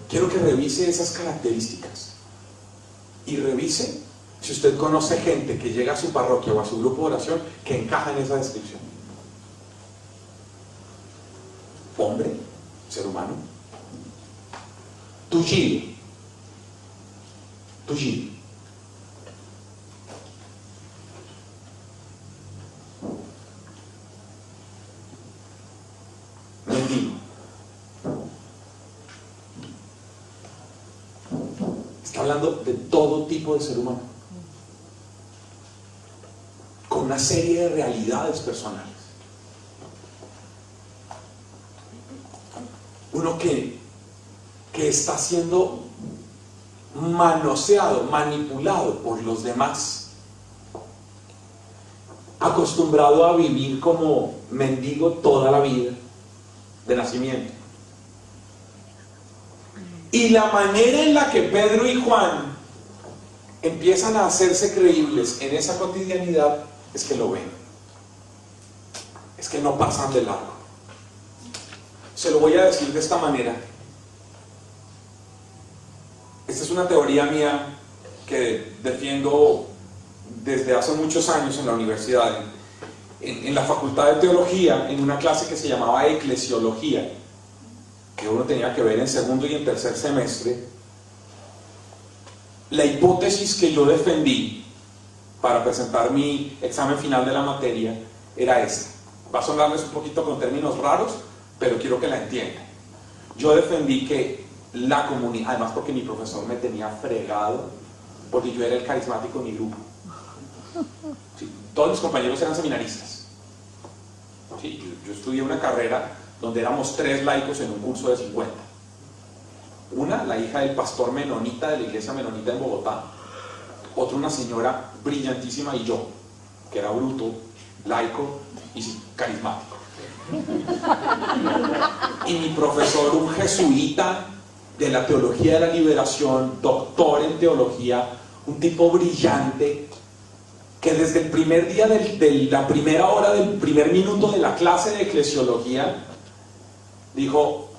Quiero que revise esas características y revise si usted conoce gente que llega a su parroquia o a su grupo de oración que encaja en esa descripción. Hombre, ser humano, tullido, mendigo. Está hablando de todo tipo de ser humano, con una serie de realidades personales. Uno que está siendo manoseado, manipulado por los demás, acostumbrado a vivir como mendigo toda la vida, de nacimiento. Y la manera en la que Pedro y Juan empiezan a hacerse creíbles en esa cotidianidad es que lo ven, es que no pasan de largo. Se lo voy a decir de esta manera. Esta es una teoría mía que defiendo desde hace muchos años en la universidad, en la facultad de teología, en una clase que se llamaba eclesiología, que uno tenía que ver en segundo y en tercer semestre. La hipótesis que yo defendí para presentar mi examen final de la materia era esta. Va a sonarles un poquito con términos raros, pero quiero que la entiendan. Yo defendí que la comunidad, además porque mi profesor me tenía fregado, porque yo era el carismático de mi grupo. Sí, todos mis compañeros eran seminaristas. Sí, yo estudié una carrera donde éramos 3 laicos en un curso de 50. Una, la hija del pastor menonita de la iglesia menonita en Bogotá. Otra, una señora brillantísima, y yo, que era bruto, laico y carismático. Y mi profesor, un jesuita de la teología de la liberación, doctor en teología, un tipo brillante, que desde el primer día de la primera hora del primer minuto de la clase de eclesiología dijo: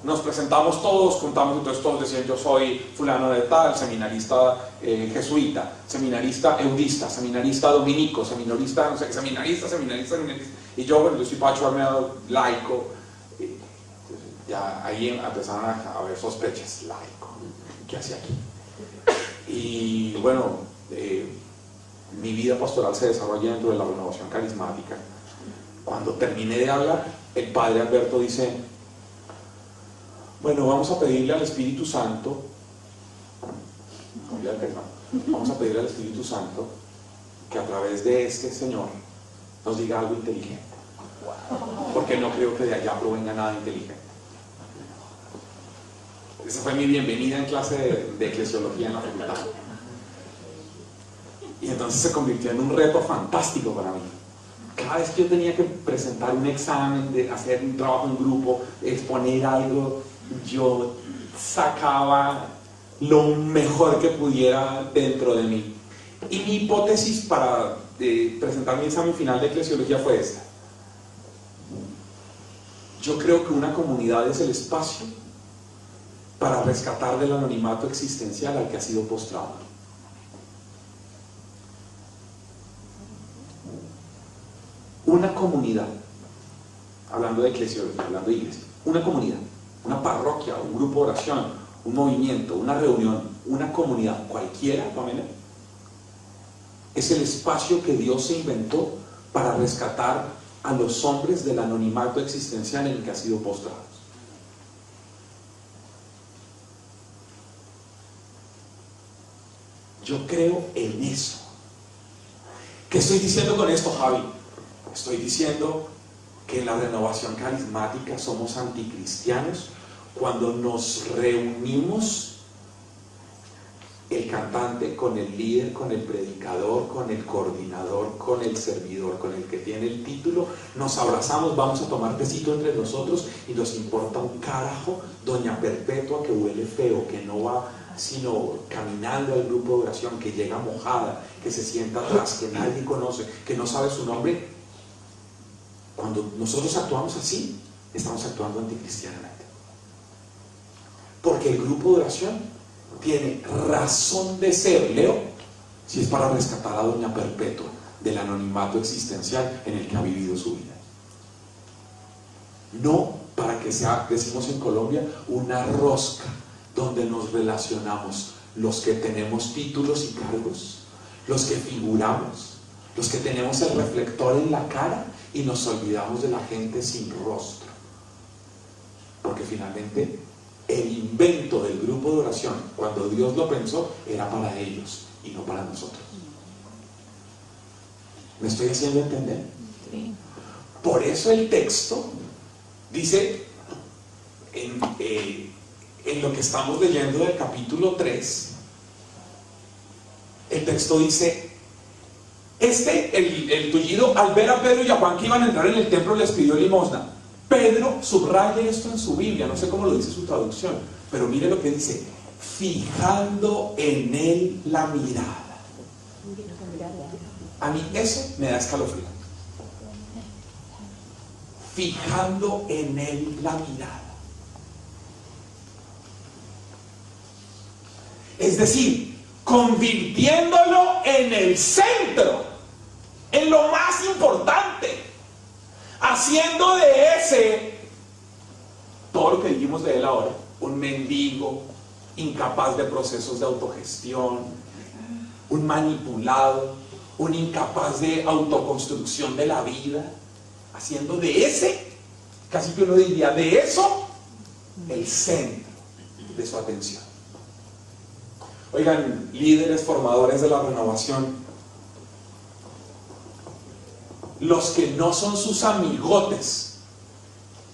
nos presentamos todos, contamos, entonces todos decían: yo soy fulano de tal, seminarista jesuita, seminarista eudista, seminarista dominico, seminarista, no sé, seminarista, y yo, bueno, yo soy Pacho Armeado, laico. Ya ahí empezaron a haber sospechas. Laico, ¿qué hacía aquí? Y bueno, mi vida pastoral se desarrolla dentro de la renovación carismática. Cuando terminé de hablar, el padre Alberto dice: bueno, vamos a pedirle al Espíritu Santo, vamos a pedirle al Espíritu Santo que a través de este señor nos diga algo inteligente, porque no creo que de allá provenga nada inteligente. Esa fue mi bienvenida en clase de eclesiología en la facultad. Y entonces se convirtió en un reto fantástico para mí. Cada vez que yo tenía que presentar un examen, de hacer un trabajo en grupo, exponer algo, yo sacaba lo mejor que pudiera dentro de mí. Y mi hipótesis para presentar mi examen final de eclesiología fue esta: yo creo que una comunidad es el espacio para rescatar del anonimato existencial al que ha sido postrado. Una comunidad, hablando de eclesiología, hablando de iglesia, una comunidad una parroquia, un grupo de oración, un movimiento, una reunión, una comunidad, cualquiera, Pamela, es el espacio que Dios se inventó para rescatar a los hombres del anonimato existencial en el que han sido postrados. Yo creo en eso. ¿Qué estoy diciendo con esto, Javi? Estoy diciendo que en la renovación carismática somos anticristianos cuando nos reunimos el cantante con el líder, con el predicador, con el coordinador, con el servidor, con el que tiene el título, nos abrazamos, vamos a tomar tecito entre nosotros y nos importa un carajo doña Perpetua que huele feo, que no va sino caminando al grupo de oración, que llega mojada, que se sienta atrás, que nadie conoce, que no sabe su nombre. Cuando nosotros actuamos así, estamos actuando anticristianamente, porque el grupo de oración tiene razón de ser, Leo, si es para rescatar a doña Perpetua del anonimato existencial en el que ha vivido su vida, no para que sea, decimos en Colombia, una rosca donde nos relacionamos los que tenemos títulos y cargos, los que figuramos, los que tenemos el reflector en la cara y nos olvidamos de la gente sin rostro, porque finalmente el invento del grupo de oración, cuando Dios lo pensó, era para ellos y no para nosotros. ¿Me estoy haciendo entender? Sí. Por eso el texto dice en lo que estamos leyendo del capítulo 3, el texto dice: el tullido, al ver a Pedro y a Juan que iban a entrar en el templo, les pidió limosna. Pedro subraya esto en su Biblia, no sé cómo lo dice su traducción, pero mire lo que dice: fijando en él la mirada. A mí eso me da escalofrío. Fijando en él la mirada. Es decir, convirtiéndolo en el centro, en lo más importante, haciendo de ese, todo lo que dijimos de él ahora, un mendigo, incapaz de procesos de autogestión, un manipulado, un incapaz de autoconstrucción de la vida, haciendo de ese, casi que uno diría de eso, el centro de su atención. Oigan, líderes, formadores de la renovación, los que no son sus amigotes,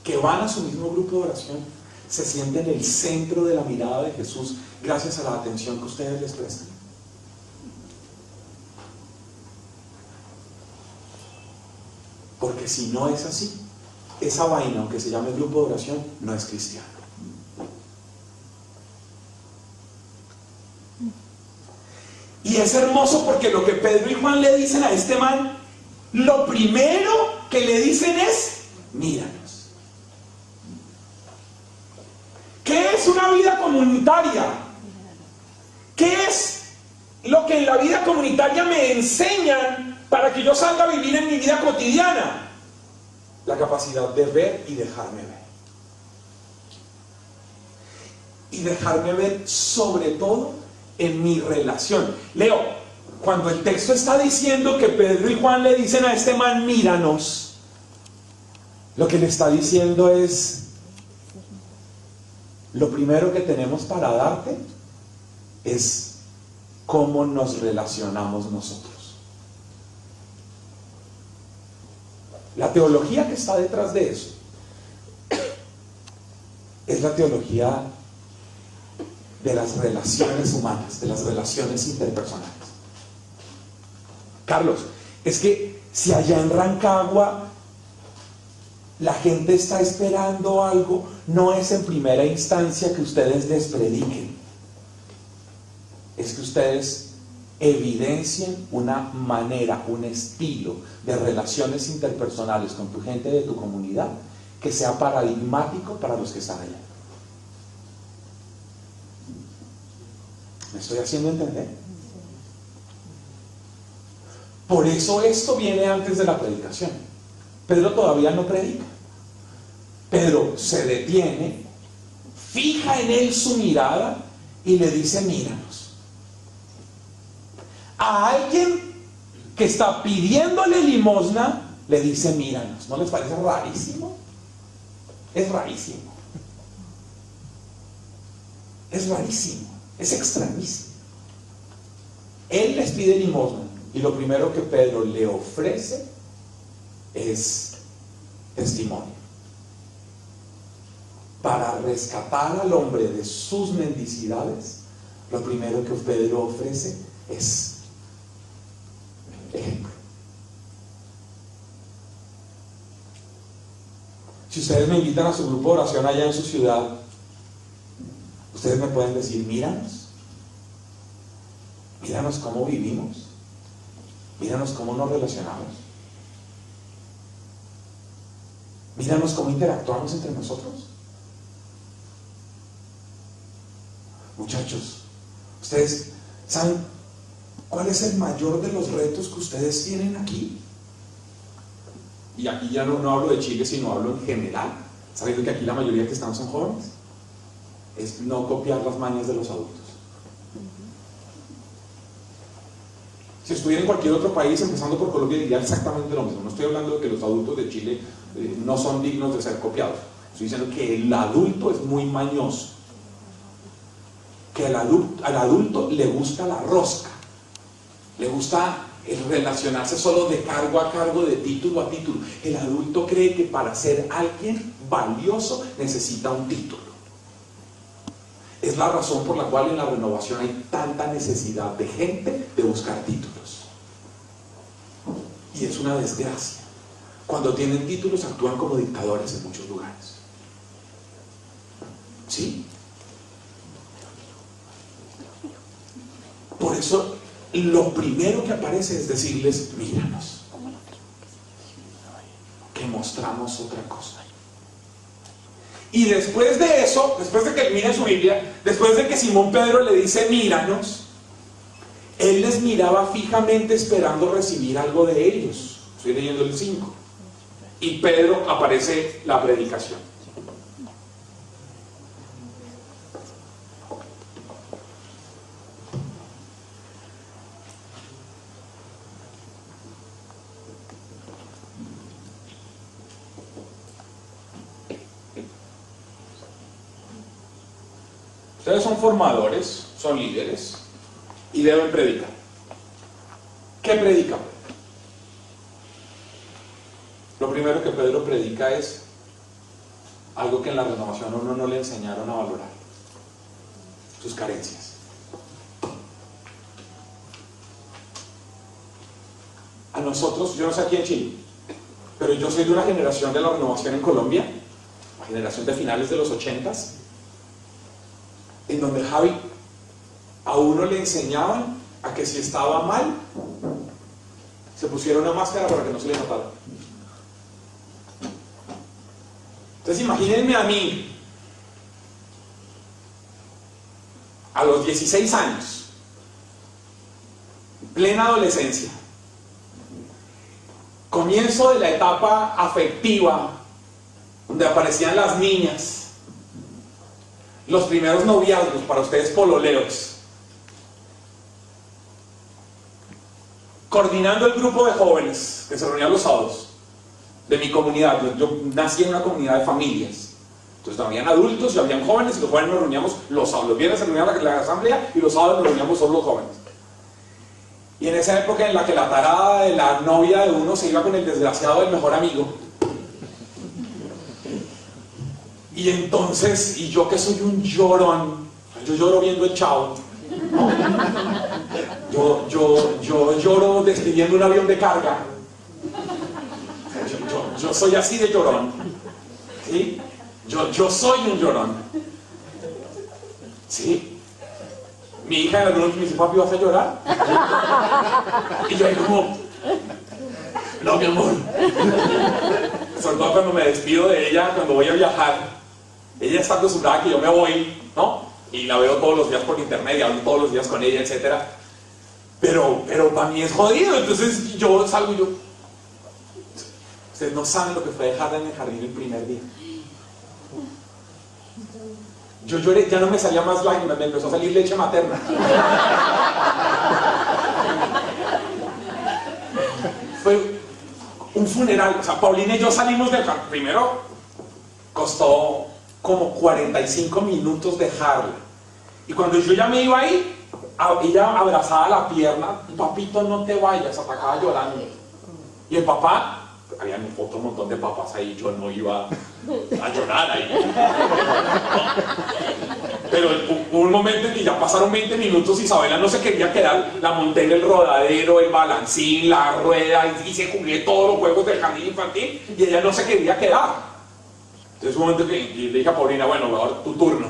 que van a su mismo grupo de oración, se sienten el centro de la mirada de Jesús gracias a la atención que ustedes les prestan. Porque si no es así, esa vaina, aunque se llame grupo de oración, no es cristiano. Y es hermoso porque lo que Pedro y Juan le dicen a este man, lo primero que le dicen es: míranos. ¿Qué es una vida comunitaria? ¿Qué es lo que en la vida comunitaria me enseñan para que yo salga a vivir en mi vida cotidiana? La capacidad de ver y dejarme ver. Y dejarme ver sobre todo en mi relación. Leo, cuando el texto está diciendo que Pedro y Juan le dicen a este man: míranos, lo que le está diciendo es: lo primero que tenemos para darte es cómo nos relacionamos nosotros. La teología que está detrás de eso es la teología de las relaciones humanas, de las relaciones interpersonales. Carlos, es que si allá en Rancagua la gente está esperando algo, no es en primera instancia que ustedes les prediquen, es que ustedes evidencien una manera, un estilo de relaciones interpersonales con tu gente de tu comunidad que sea paradigmático para los que están allá. ¿Me estoy haciendo entender? Por eso esto viene antes de la predicación. Pedro todavía no predica. Pedro se detiene fija en él su mirada y le dice, míranos. A alguien que está pidiéndole limosna, le dice, míranos. ¿No les parece rarísimo? Es rarísimo. Es rarísimo. Es extrañísimo. Él les pide limosna y lo primero que Pedro le ofrece es testimonio. Para rescatar al hombre de sus mendicidades, lo primero que Pedro ofrece es ejemplo. Si ustedes me invitan a su grupo de oración allá en su ciudad, ustedes me pueden decir, míranos cómo vivimos, míranos cómo nos relacionamos, míranos cómo interactuamos entre nosotros. Muchachos, ¿ustedes saben cuál es el mayor de los retos que ustedes tienen aquí? Y aquí ya no hablo de Chile, sino hablo en general, sabiendo que aquí la mayoría que estamos son jóvenes. Es no copiar las mañas de los adultos. Si estuviera en cualquier otro país, empezando por Colombia, diría exactamente lo mismo. No estoy hablando de que los adultos de Chile no son dignos de ser copiados. Estoy diciendo que el adulto es muy mañoso. Que al adulto le gusta la rosca. Le gusta el relacionarse solo de cargo a cargo, de título a título. El adulto cree que para ser alguien valioso necesita un título. Es la razón por la cual en la renovación hay tanta necesidad de gente de buscar títulos. Y es una desgracia. Cuando tienen títulos actúan como dictadores en muchos lugares. ¿Sí? Por eso lo primero que aparece es decirles, míranos, que mostramos otra cosa. Y después de eso, después de que él mire su Biblia, después de que Simón Pedro le dice, míranos, él les miraba fijamente esperando recibir algo de ellos. Estoy leyendo el 5. Y Pedro aparece la predicación. Ustedes son formadores, son líderes y deben predicar. ¿Qué predica Pedro? Lo primero que Pedro predica es algo que en la renovación a uno no le enseñaron a valorar: sus carencias. A nosotros, yo no sé aquí en Chile, pero yo soy de una generación de la renovación en Colombia, la generación de finales de los 80s, en donde, Javi, a uno le enseñaban a que si estaba mal, se pusiera una máscara para que no se le notara. Entonces imagínense a mí, a los 16 años, plena adolescencia, comienzo de la etapa afectiva, donde aparecían las niñas, los primeros noviazgos, para ustedes pololeos, coordinando el grupo de jóvenes que se reunían los sábados de mi comunidad. Yo nací en una comunidad de familias, entonces habían adultos y habían jóvenes, y los jóvenes nos reuníamos los sábados. Los viernes se reunía la asamblea y los sábados nos reuníamos solo los jóvenes. Y en esa época en la que la tarada de la novia de uno se iba con el desgraciado del mejor amigo, y entonces, y yo que soy un llorón, yo lloro viendo el Chavo, yo lloro despidiendo un avión de carga, yo soy así de llorón, ¿sí? Yo soy un llorón, ¿sí? Mi hija en la noche me dice, papi, ¿vas a llorar? Y yo ahí como, no, mi amor. Sobre todo cuando me despido de ella, cuando voy a viajar. Ella está acostumbrada a que yo me voy, ¿no? Y la veo todos los días por internet y hablo todos los días con ella, etc. Pero para mí es jodido. Entonces yo salgo y yo... Ustedes no saben lo que fue dejarla en el jardín el primer día. Yo lloré, ya no me salía más lágrimas, me empezó a salir leche materna. Fue un funeral, o sea, Paulina y yo salimos del jardín. Primero, costó como 45 minutos dejarla. Y cuando yo ya me iba ahí, ella abrazaba la pierna, papito, no te vayas, atacaba llorando. Y el papá, había otro montón de papás ahí, yo no iba a llorar ahí. Pero hubo un momento en que ya pasaron 20 minutos, Isabela no se quería quedar, la monté en el rodadero, el balancín, la rueda, y se jugué todos los juegos del jardín infantil, y ella no se quería quedar. Entonces un momento que le dije a Paulina, bueno, ahora tu turno,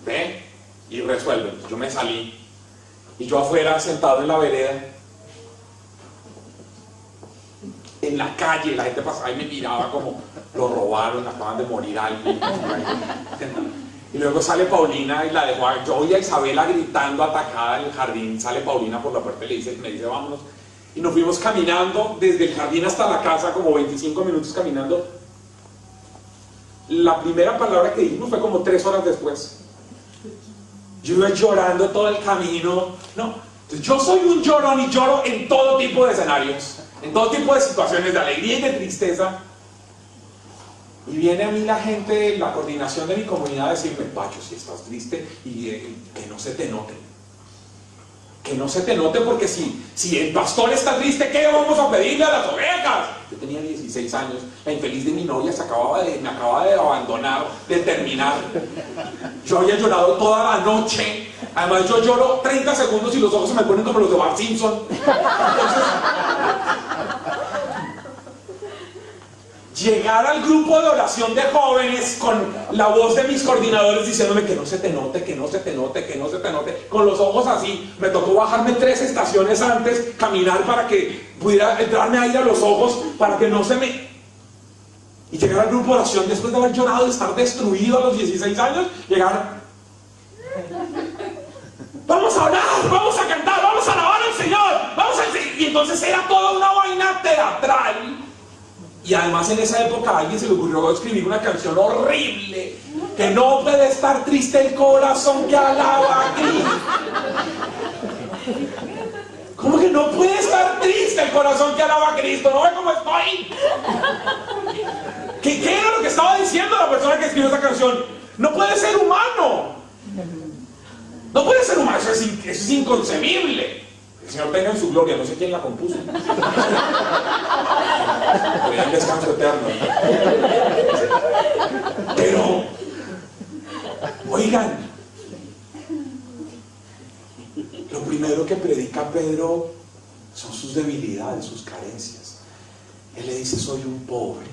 ve y resuelve. Yo me salí, y yo afuera sentado en la vereda, en la calle, la gente pasaba y me miraba como lo robaron, acaban de morir alguien. Y luego sale Paulina y la dejó. Yo oí a Isabela gritando, atacada en el jardín. Sale Paulina por la puerta y me dice vámonos. Y nos fuimos caminando desde el jardín hasta la casa, como 25 minutos caminando. La primera palabra que dijimos fue como 3 horas después. Yo iba llorando todo el camino. No, entonces yo soy un llorón y lloro en todo tipo de escenarios, en todo tipo de situaciones de alegría y de tristeza. Y viene a mí la gente, la coordinación de mi comunidad, a decirme, Pacho, si estás triste, y que no se te note. Que no se te note, porque si el pastor está triste, ¿qué vamos a pedirle a las ovejas? Yo tenía 16 años, la infeliz de mi novia me acababa de abandonar, de terminar. Yo había llorado toda la noche. Además yo lloro 30 segundos y los ojos se me ponen como los de Bart Simpson. Entonces, llegar al grupo de oración de jóvenes con la voz de mis coordinadores diciéndome que no se te note, que no se te note, que no se te note, con los ojos así, me tocó bajarme 3 estaciones antes, caminar para que pudiera entrarme aire a los ojos, para que no se me... Y llegar al grupo de oración después de haber llorado, de estar destruido a los 16 años, llegar... Vamos a orar, vamos a cantar, vamos a alabar al Señor, vamos a... Y entonces era toda una vaina teatral. Y además en esa época a alguien se le ocurrió escribir una canción horrible, que no puede estar triste el corazón que alaba a Cristo. ¿Cómo que no puede estar triste el corazón que alaba a Cristo? ¿No ve cómo estoy? ¿Qué era lo que estaba diciendo la persona que escribió esa canción? No puede ser humano. No puede ser humano, eso es inconcebible. El Señor tenga en su gloria, no sé quién la compuso. Pero el descanso eterno. Pero, oigan, lo primero que predica Pedro son sus debilidades, sus carencias. Él le dice, soy un pobre,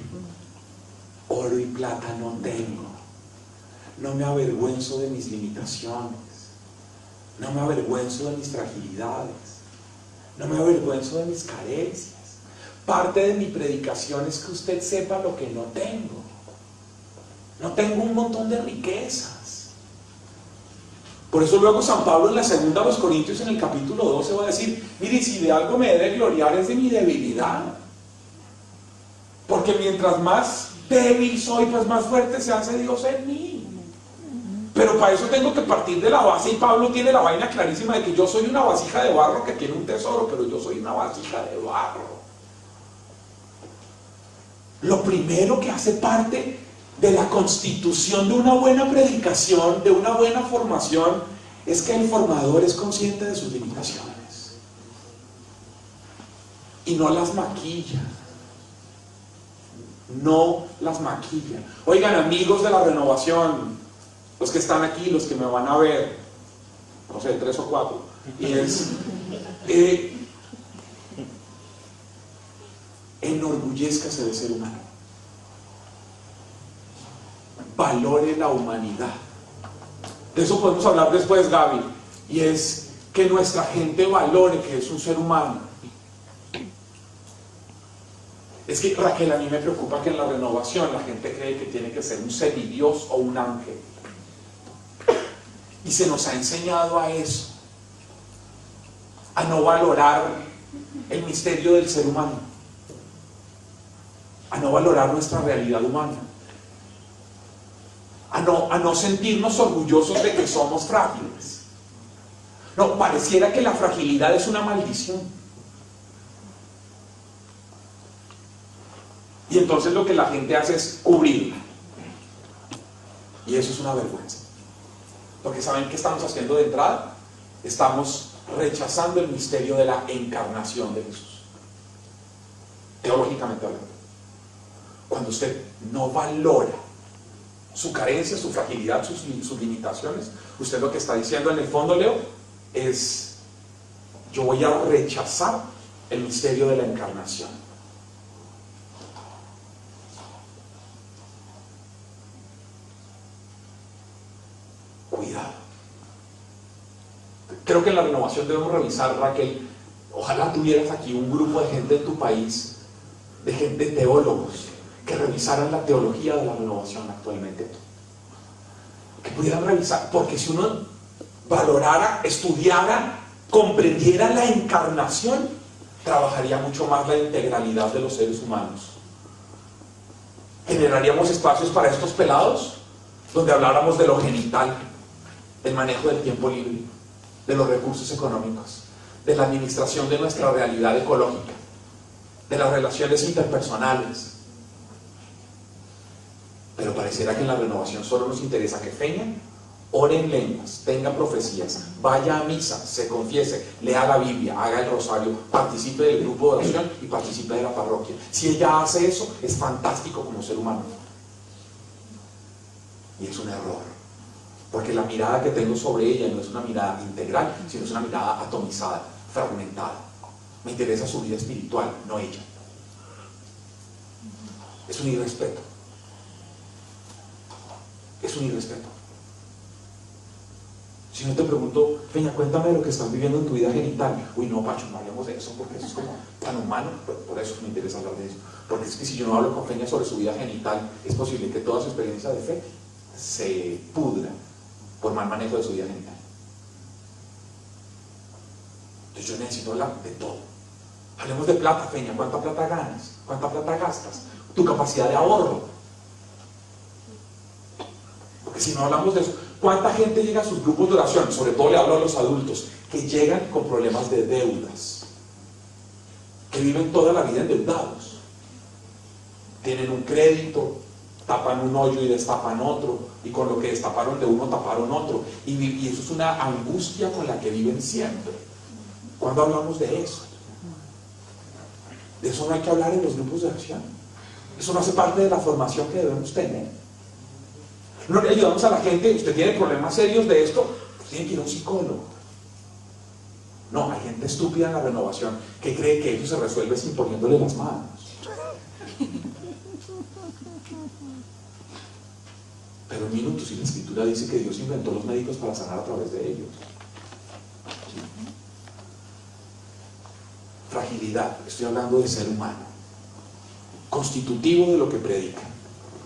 oro y plata no tengo, no me avergüenzo de mis limitaciones, no me avergüenzo de mis fragilidades, no me avergüenzo de mis carencias. Parte de mi predicación es que usted sepa lo que no tengo. No tengo un montón de riquezas. Por eso luego San Pablo en la segunda a los Corintios, en el capítulo 12, va a decir, mire, si de algo me he de gloriar es de mi debilidad. Porque mientras más débil soy, pues más fuerte se hace Dios en mí. Pero para eso tengo que partir de la base, y Pablo tiene la vaina clarísima de que yo soy una vasija de barro que tiene un tesoro, pero yo soy una vasija de barro. Lo primero que hace parte de la constitución de una buena predicación, de una buena formación, es que el formador es consciente de sus limitaciones y no las maquilla. No las maquilla. Oigan, amigos de la renovación, los que están aquí, los que me van a ver, no sé, 3 o 4, y es enorgullezcase de ser humano, valore la humanidad. De eso podemos hablar después, Gaby, y es que nuestra gente valore que es un ser humano. Es que, Raquel, a mí me preocupa que en la renovación la gente cree que tiene que ser un semidios o un ángel. Y se nos ha enseñado a eso, a no valorar el misterio del ser humano, a no valorar nuestra realidad humana. a no sentirnos orgullosos de que somos frágiles. No, pareciera que la fragilidad es una maldición. Y entonces lo que la gente hace es cubrirla. Y eso es una vergüenza. Porque ¿saben qué estamos haciendo de entrada? Estamos rechazando el misterio de la encarnación de Jesús. Teológicamente hablando. Cuando usted no valora su carencia, su fragilidad, sus limitaciones, usted lo que está diciendo en el fondo, Leo, es: yo voy a rechazar el misterio de la encarnación. Cuidado. Creo que en la renovación debemos revisar, Raquel, ojalá tuvieras aquí un grupo de gente en tu país, de gente, teólogos, que revisaran la teología de la renovación actualmente. Que pudieran revisar, porque si uno valorara, estudiara, comprendiera la encarnación, trabajaría mucho más la integralidad de los seres humanos. Generaríamos espacios para estos pelados, donde habláramos de lo genital, del manejo del tiempo libre, de los recursos económicos, de la administración de nuestra realidad ecológica, de las relaciones interpersonales. Pero pareciera que en la renovación solo nos interesa que Feña ore en lenguas, tenga profecías, vaya a misa, se confiese, lea la Biblia, haga el rosario, participe del grupo de oración y participe de la parroquia. Si ella hace eso, es fantástico como ser humano. Y es un error, porque la mirada que tengo sobre ella no es una mirada integral, sino es una mirada atomizada, fragmentada. Me interesa su vida espiritual, no ella. Es un irrespeto. Es un irrespeto. Si no te pregunto: Peña, cuéntame lo que estás viviendo en tu vida genital. Uy, no, Pacho, no hablemos de eso, porque eso es como tan humano. Por eso me interesa hablar de eso. Porque es que si yo no hablo con Peña sobre su vida genital, es posible que toda su experiencia de fe se pudra por mal manejo de su vida genital. Entonces yo necesito hablar de todo. Hablemos de plata, Peña. ¿Cuánta plata ganas? ¿Cuánta plata gastas? Tu capacidad de ahorro. Porque si no hablamos de eso, ¿cuánta gente llega a sus grupos de oración? Sobre todo le hablo a los adultos, que llegan con problemas de deudas, que viven toda la vida endeudados. Tienen un crédito, tapan un hoyo y destapan otro, y con lo que destaparon de uno taparon otro, y eso es una angustia con la que viven siempre. ¿Cuándo hablamos de eso? De eso no hay que hablar en los grupos de oración. Eso no hace parte de la formación que debemos tener. No le ayudamos a la gente: usted tiene problemas serios de esto, pues tiene que ir a un psicólogo. No, hay gente estúpida en la renovación que cree que eso se resuelve sin poniéndole las manos. Pero en minutos, y la Escritura dice que Dios inventó los médicos para sanar a través de ellos. ¿Sí? Fragilidad, estoy hablando de ser humano, constitutivo de lo que predica.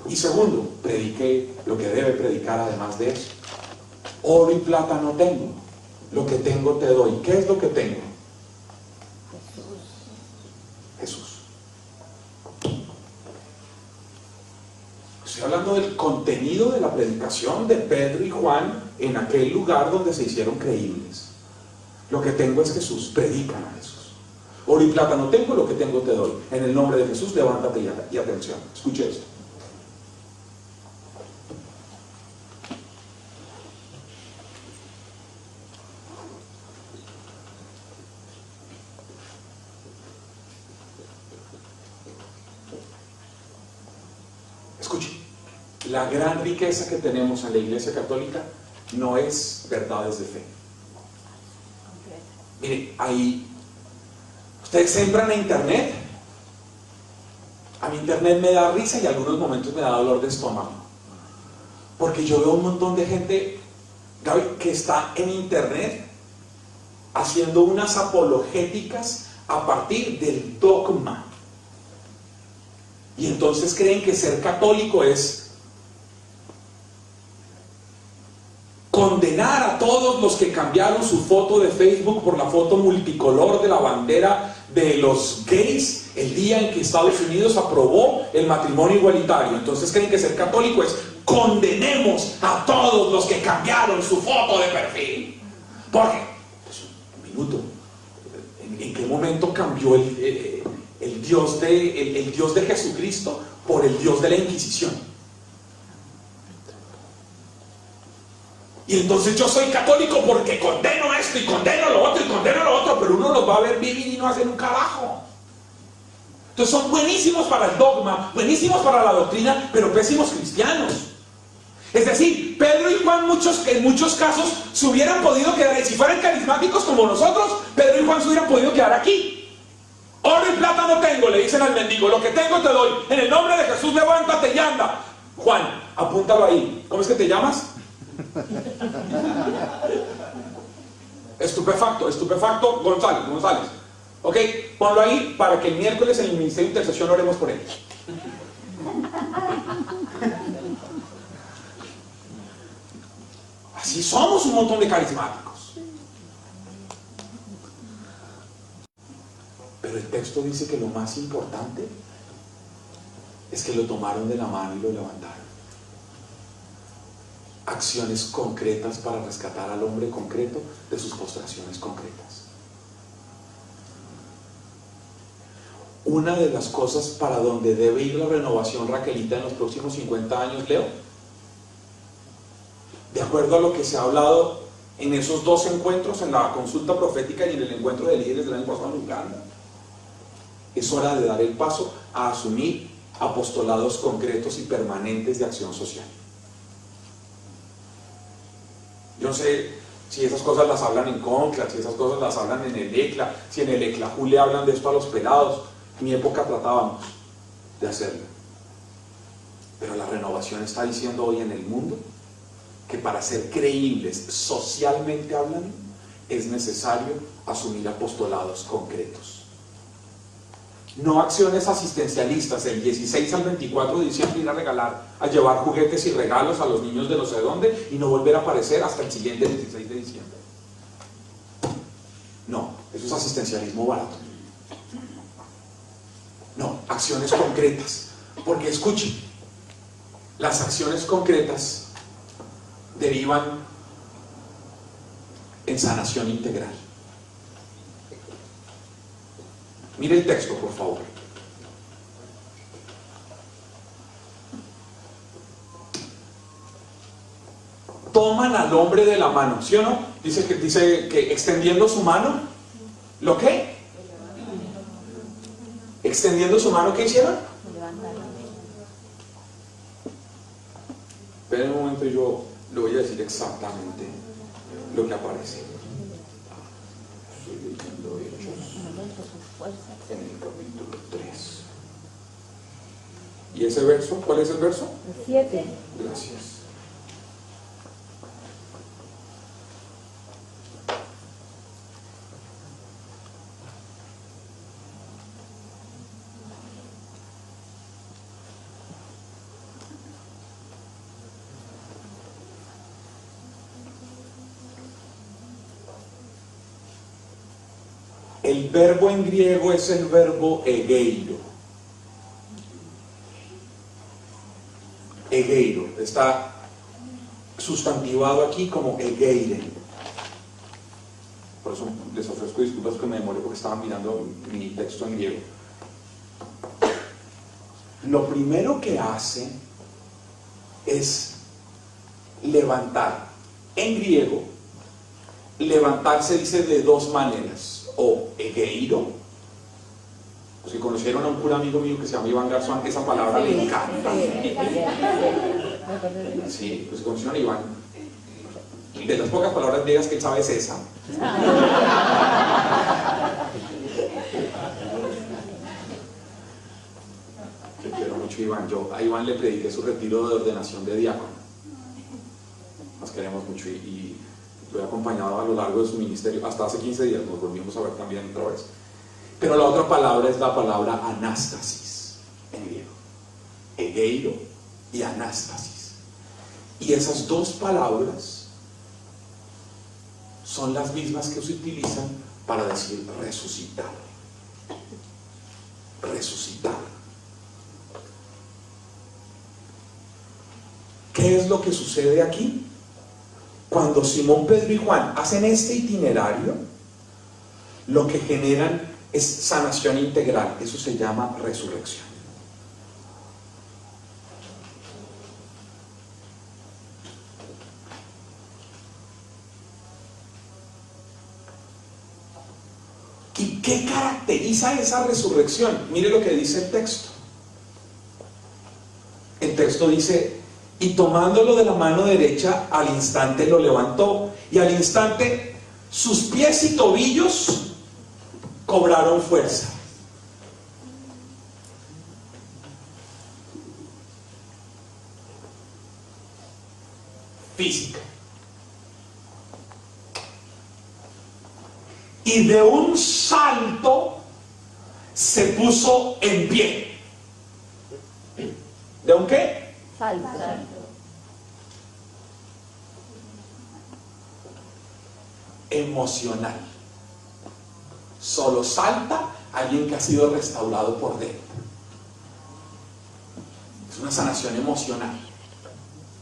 Y segundo, predique lo que debe predicar además de eso. Oro y plata no tengo, lo que tengo te doy. ¿Qué es lo que tengo? Jesús. Estoy hablando del contenido de la predicación de Pedro y Juan en aquel lugar donde se hicieron creíbles. Lo que tengo es Jesús. Predican a Jesús. Oro y plata no tengo, lo que tengo te doy. En el nombre de Jesús, levántate y atención. Escuche esto. La gran riqueza que tenemos en la Iglesia Católica no es verdades de fe. Mire, ahí ustedes sembran a internet. A mí internet me da risa y en algunos momentos me da dolor de estómago, porque yo veo un montón de gente, Gaby, que está en internet haciendo unas apologéticas a partir del dogma, y entonces creen que ser católico es condenar a todos los que cambiaron su foto de Facebook por la foto multicolor de la bandera de los gays el día en que Estados Unidos aprobó el matrimonio igualitario. Entonces creen que ser católico es condenemos a todos los que cambiaron su foto de perfil. Porque, pues, un minuto, ¿en qué momento cambió el Dios de Jesucristo por el Dios de la Inquisición? Y entonces yo soy católico porque condeno esto y condeno lo otro y condeno lo otro, pero uno los va a ver vivir y no hacen un carajo. Entonces son buenísimos para el dogma, buenísimos para la doctrina, pero pésimos cristianos. Es decir, Pedro y Juan en muchos casos se hubieran podido quedar, y si fueran carismáticos como nosotros, Pedro y Juan se hubieran podido quedar aquí. Oro y plata no tengo, le dicen al mendigo, lo que tengo te doy, en el nombre de Jesús levántate y anda. Juan, apúntalo ahí. ¿Cómo es que te llamas? Estupefacto González. Ok, ponlo ahí para que el miércoles en el Ministerio de Intercesión oremos por él. Así somos un montón de carismáticos. Pero el texto dice que lo más importante es que lo tomaron de la mano y lo levantaron. Acciones concretas para rescatar al hombre concreto de sus postraciones concretas. Una de las cosas para donde debe ir la renovación raquelita en los próximos 50 años, Leo, de acuerdo a lo que se ha hablado en esos dos encuentros, en la consulta profética y en el encuentro de líderes del año pasado en Uganda, es hora de dar el paso a asumir apostolados concretos y permanentes de acción social. Yo no sé si esas cosas las hablan en Concla, si esas cosas las hablan en el ECLA, si en el ECLAJU le hablan de esto a los pelados. En mi época tratábamos de hacerlo. Pero la renovación está diciendo hoy en el mundo que para ser creíbles socialmente hablando es necesario asumir apostolados concretos. No acciones asistencialistas, el 16 al 24 de diciembre ir a regalar, a llevar juguetes y regalos a los niños de no sé dónde y no volver a aparecer hasta el siguiente 16 de diciembre. No, eso es asistencialismo barato. No, acciones concretas. Porque escuchen, las acciones concretas derivan en sanación integral. Mire el texto, por favor. Toman al hombre de la mano, ¿sí o no? Dice que extendiendo su mano, ¿lo qué? Extendiendo su mano, ¿qué hicieron? Esperen un momento, yo le voy a decir exactamente lo que aparece. Estoy leyendo Hechos en el capítulo 3. ¿Y ese verso? ¿Cuál es el verso? El 7. Gracias. El verbo en griego es el verbo egeiro. Egeiro está sustantivado aquí como egeire. Por eso les ofrezco disculpas que me demoré porque estaba mirando mi texto en griego. Lo primero que hace es levantar. En griego, levantar se dice de dos maneras. O egeiro. Pues si conocieron a un cura amigo mío que se llama Iván Garzón, esa palabra le encanta. Sí, pues si conocieron a Iván, de las pocas palabras griegas que él sabe es esa. Te quiero mucho, Iván. Yo a Iván le prediqué su retiro de ordenación de diácono. Nos queremos mucho y lo he acompañado a lo largo de su ministerio. Hasta hace 15 días nos volvimos a ver también otra vez. Pero la otra palabra es la palabra anástasis en griego. Egeiro y anástasis. Y esas dos palabras son las mismas que se utilizan para decir resucitar. Resucitar. ¿qué es lo que sucede aquí? Cuando Simón, Pedro y Juan hacen este itinerario, lo que generan es sanación integral. Eso se llama resurrección. ¿Y qué caracteriza esa resurrección? Mire lo que dice el texto. El texto dice: y tomándolo de la mano derecha, al instante lo levantó, y al instante sus pies y tobillos cobraron fuerza. Física. Y de un salto se puso en pie. ¿De un qué? Salto. Emocional. Solo salta alguien que ha sido restaurado por dentro. Es una sanación emocional,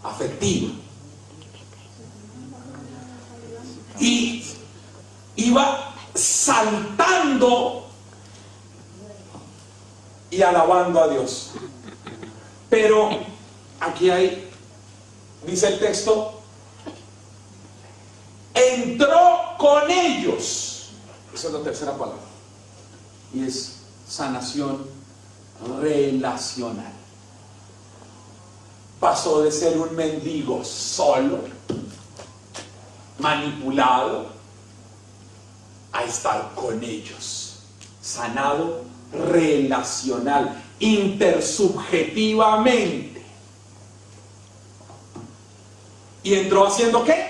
afectiva. Y iba saltando y alabando a Dios. Pero aquí dice el texto, entró con ellos. Esa es la tercera palabra. Y es sanación relacional. Pasó de ser un mendigo solo, manipulado, a estar con ellos, sanado relacional, intersubjetivamente. ¿Y entró haciendo qué?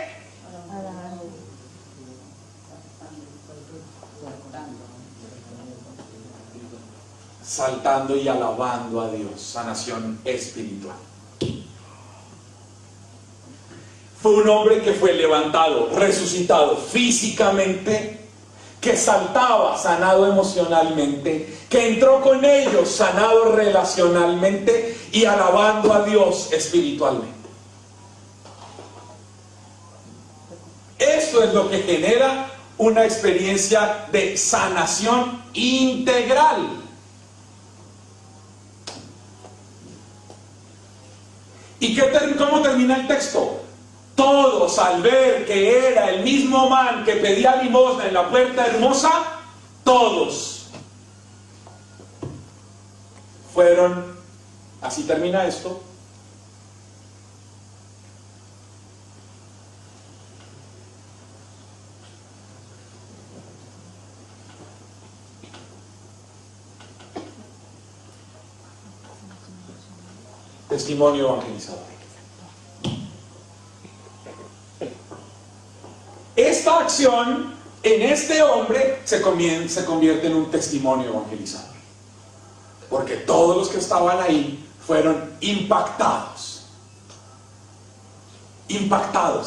Saltando y alabando a Dios, sanación espiritual. Fue un hombre que fue levantado, resucitado físicamente, que saltaba, sanado emocionalmente, que entró con ellos, sanado relacionalmente y alabando a Dios espiritualmente. Esto es lo que genera una experiencia de sanación integral. ¿Y cómo termina el texto? Todos, al ver que era el mismo man que pedía limosna en la puerta hermosa, todos fueron, así termina esto, testimonio evangelizador. Esta acción en este hombre se convierte en un testimonio evangelizador, porque todos los que estaban ahí fueron impactados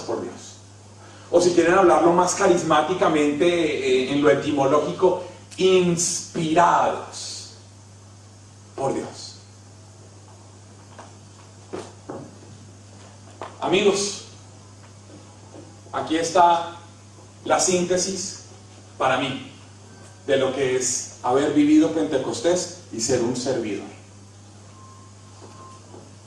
por Dios. O si quieren hablarlo más carismáticamente, en lo etimológico, inspirados por Dios. Amigos, aquí está la síntesis para mí de lo que es haber vivido Pentecostés y ser un servidor.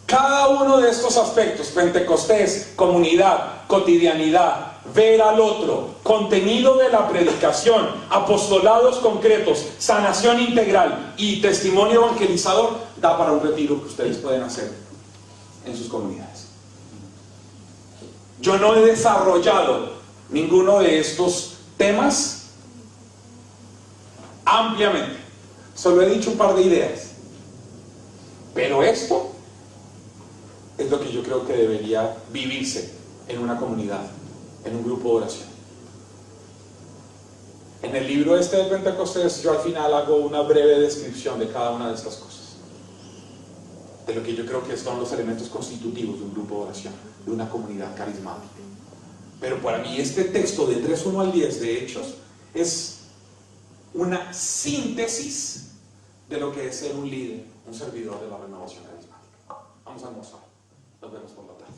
Cada uno de estos aspectos, Pentecostés, comunidad, cotidianidad, ver al otro, contenido de la predicación, apostolados concretos, sanación integral y testimonio evangelizador, da para un retiro que ustedes pueden hacer en sus comunidades. Yo no he desarrollado ninguno de estos temas ampliamente, solo he dicho un par de ideas, pero esto es lo que yo creo que debería vivirse en una comunidad, en un grupo de oración. En el libro este de Pentecostés yo al final hago una breve descripción de cada una de estas cosas, de lo que yo creo que son los elementos constitutivos de un grupo de oración, de una comunidad carismática. Pero para mí este texto de 3:1 al 10 de Hechos es una síntesis de lo que es ser un líder, un servidor de la renovación carismática. Vamos a almorzar. Nos vemos por la tarde.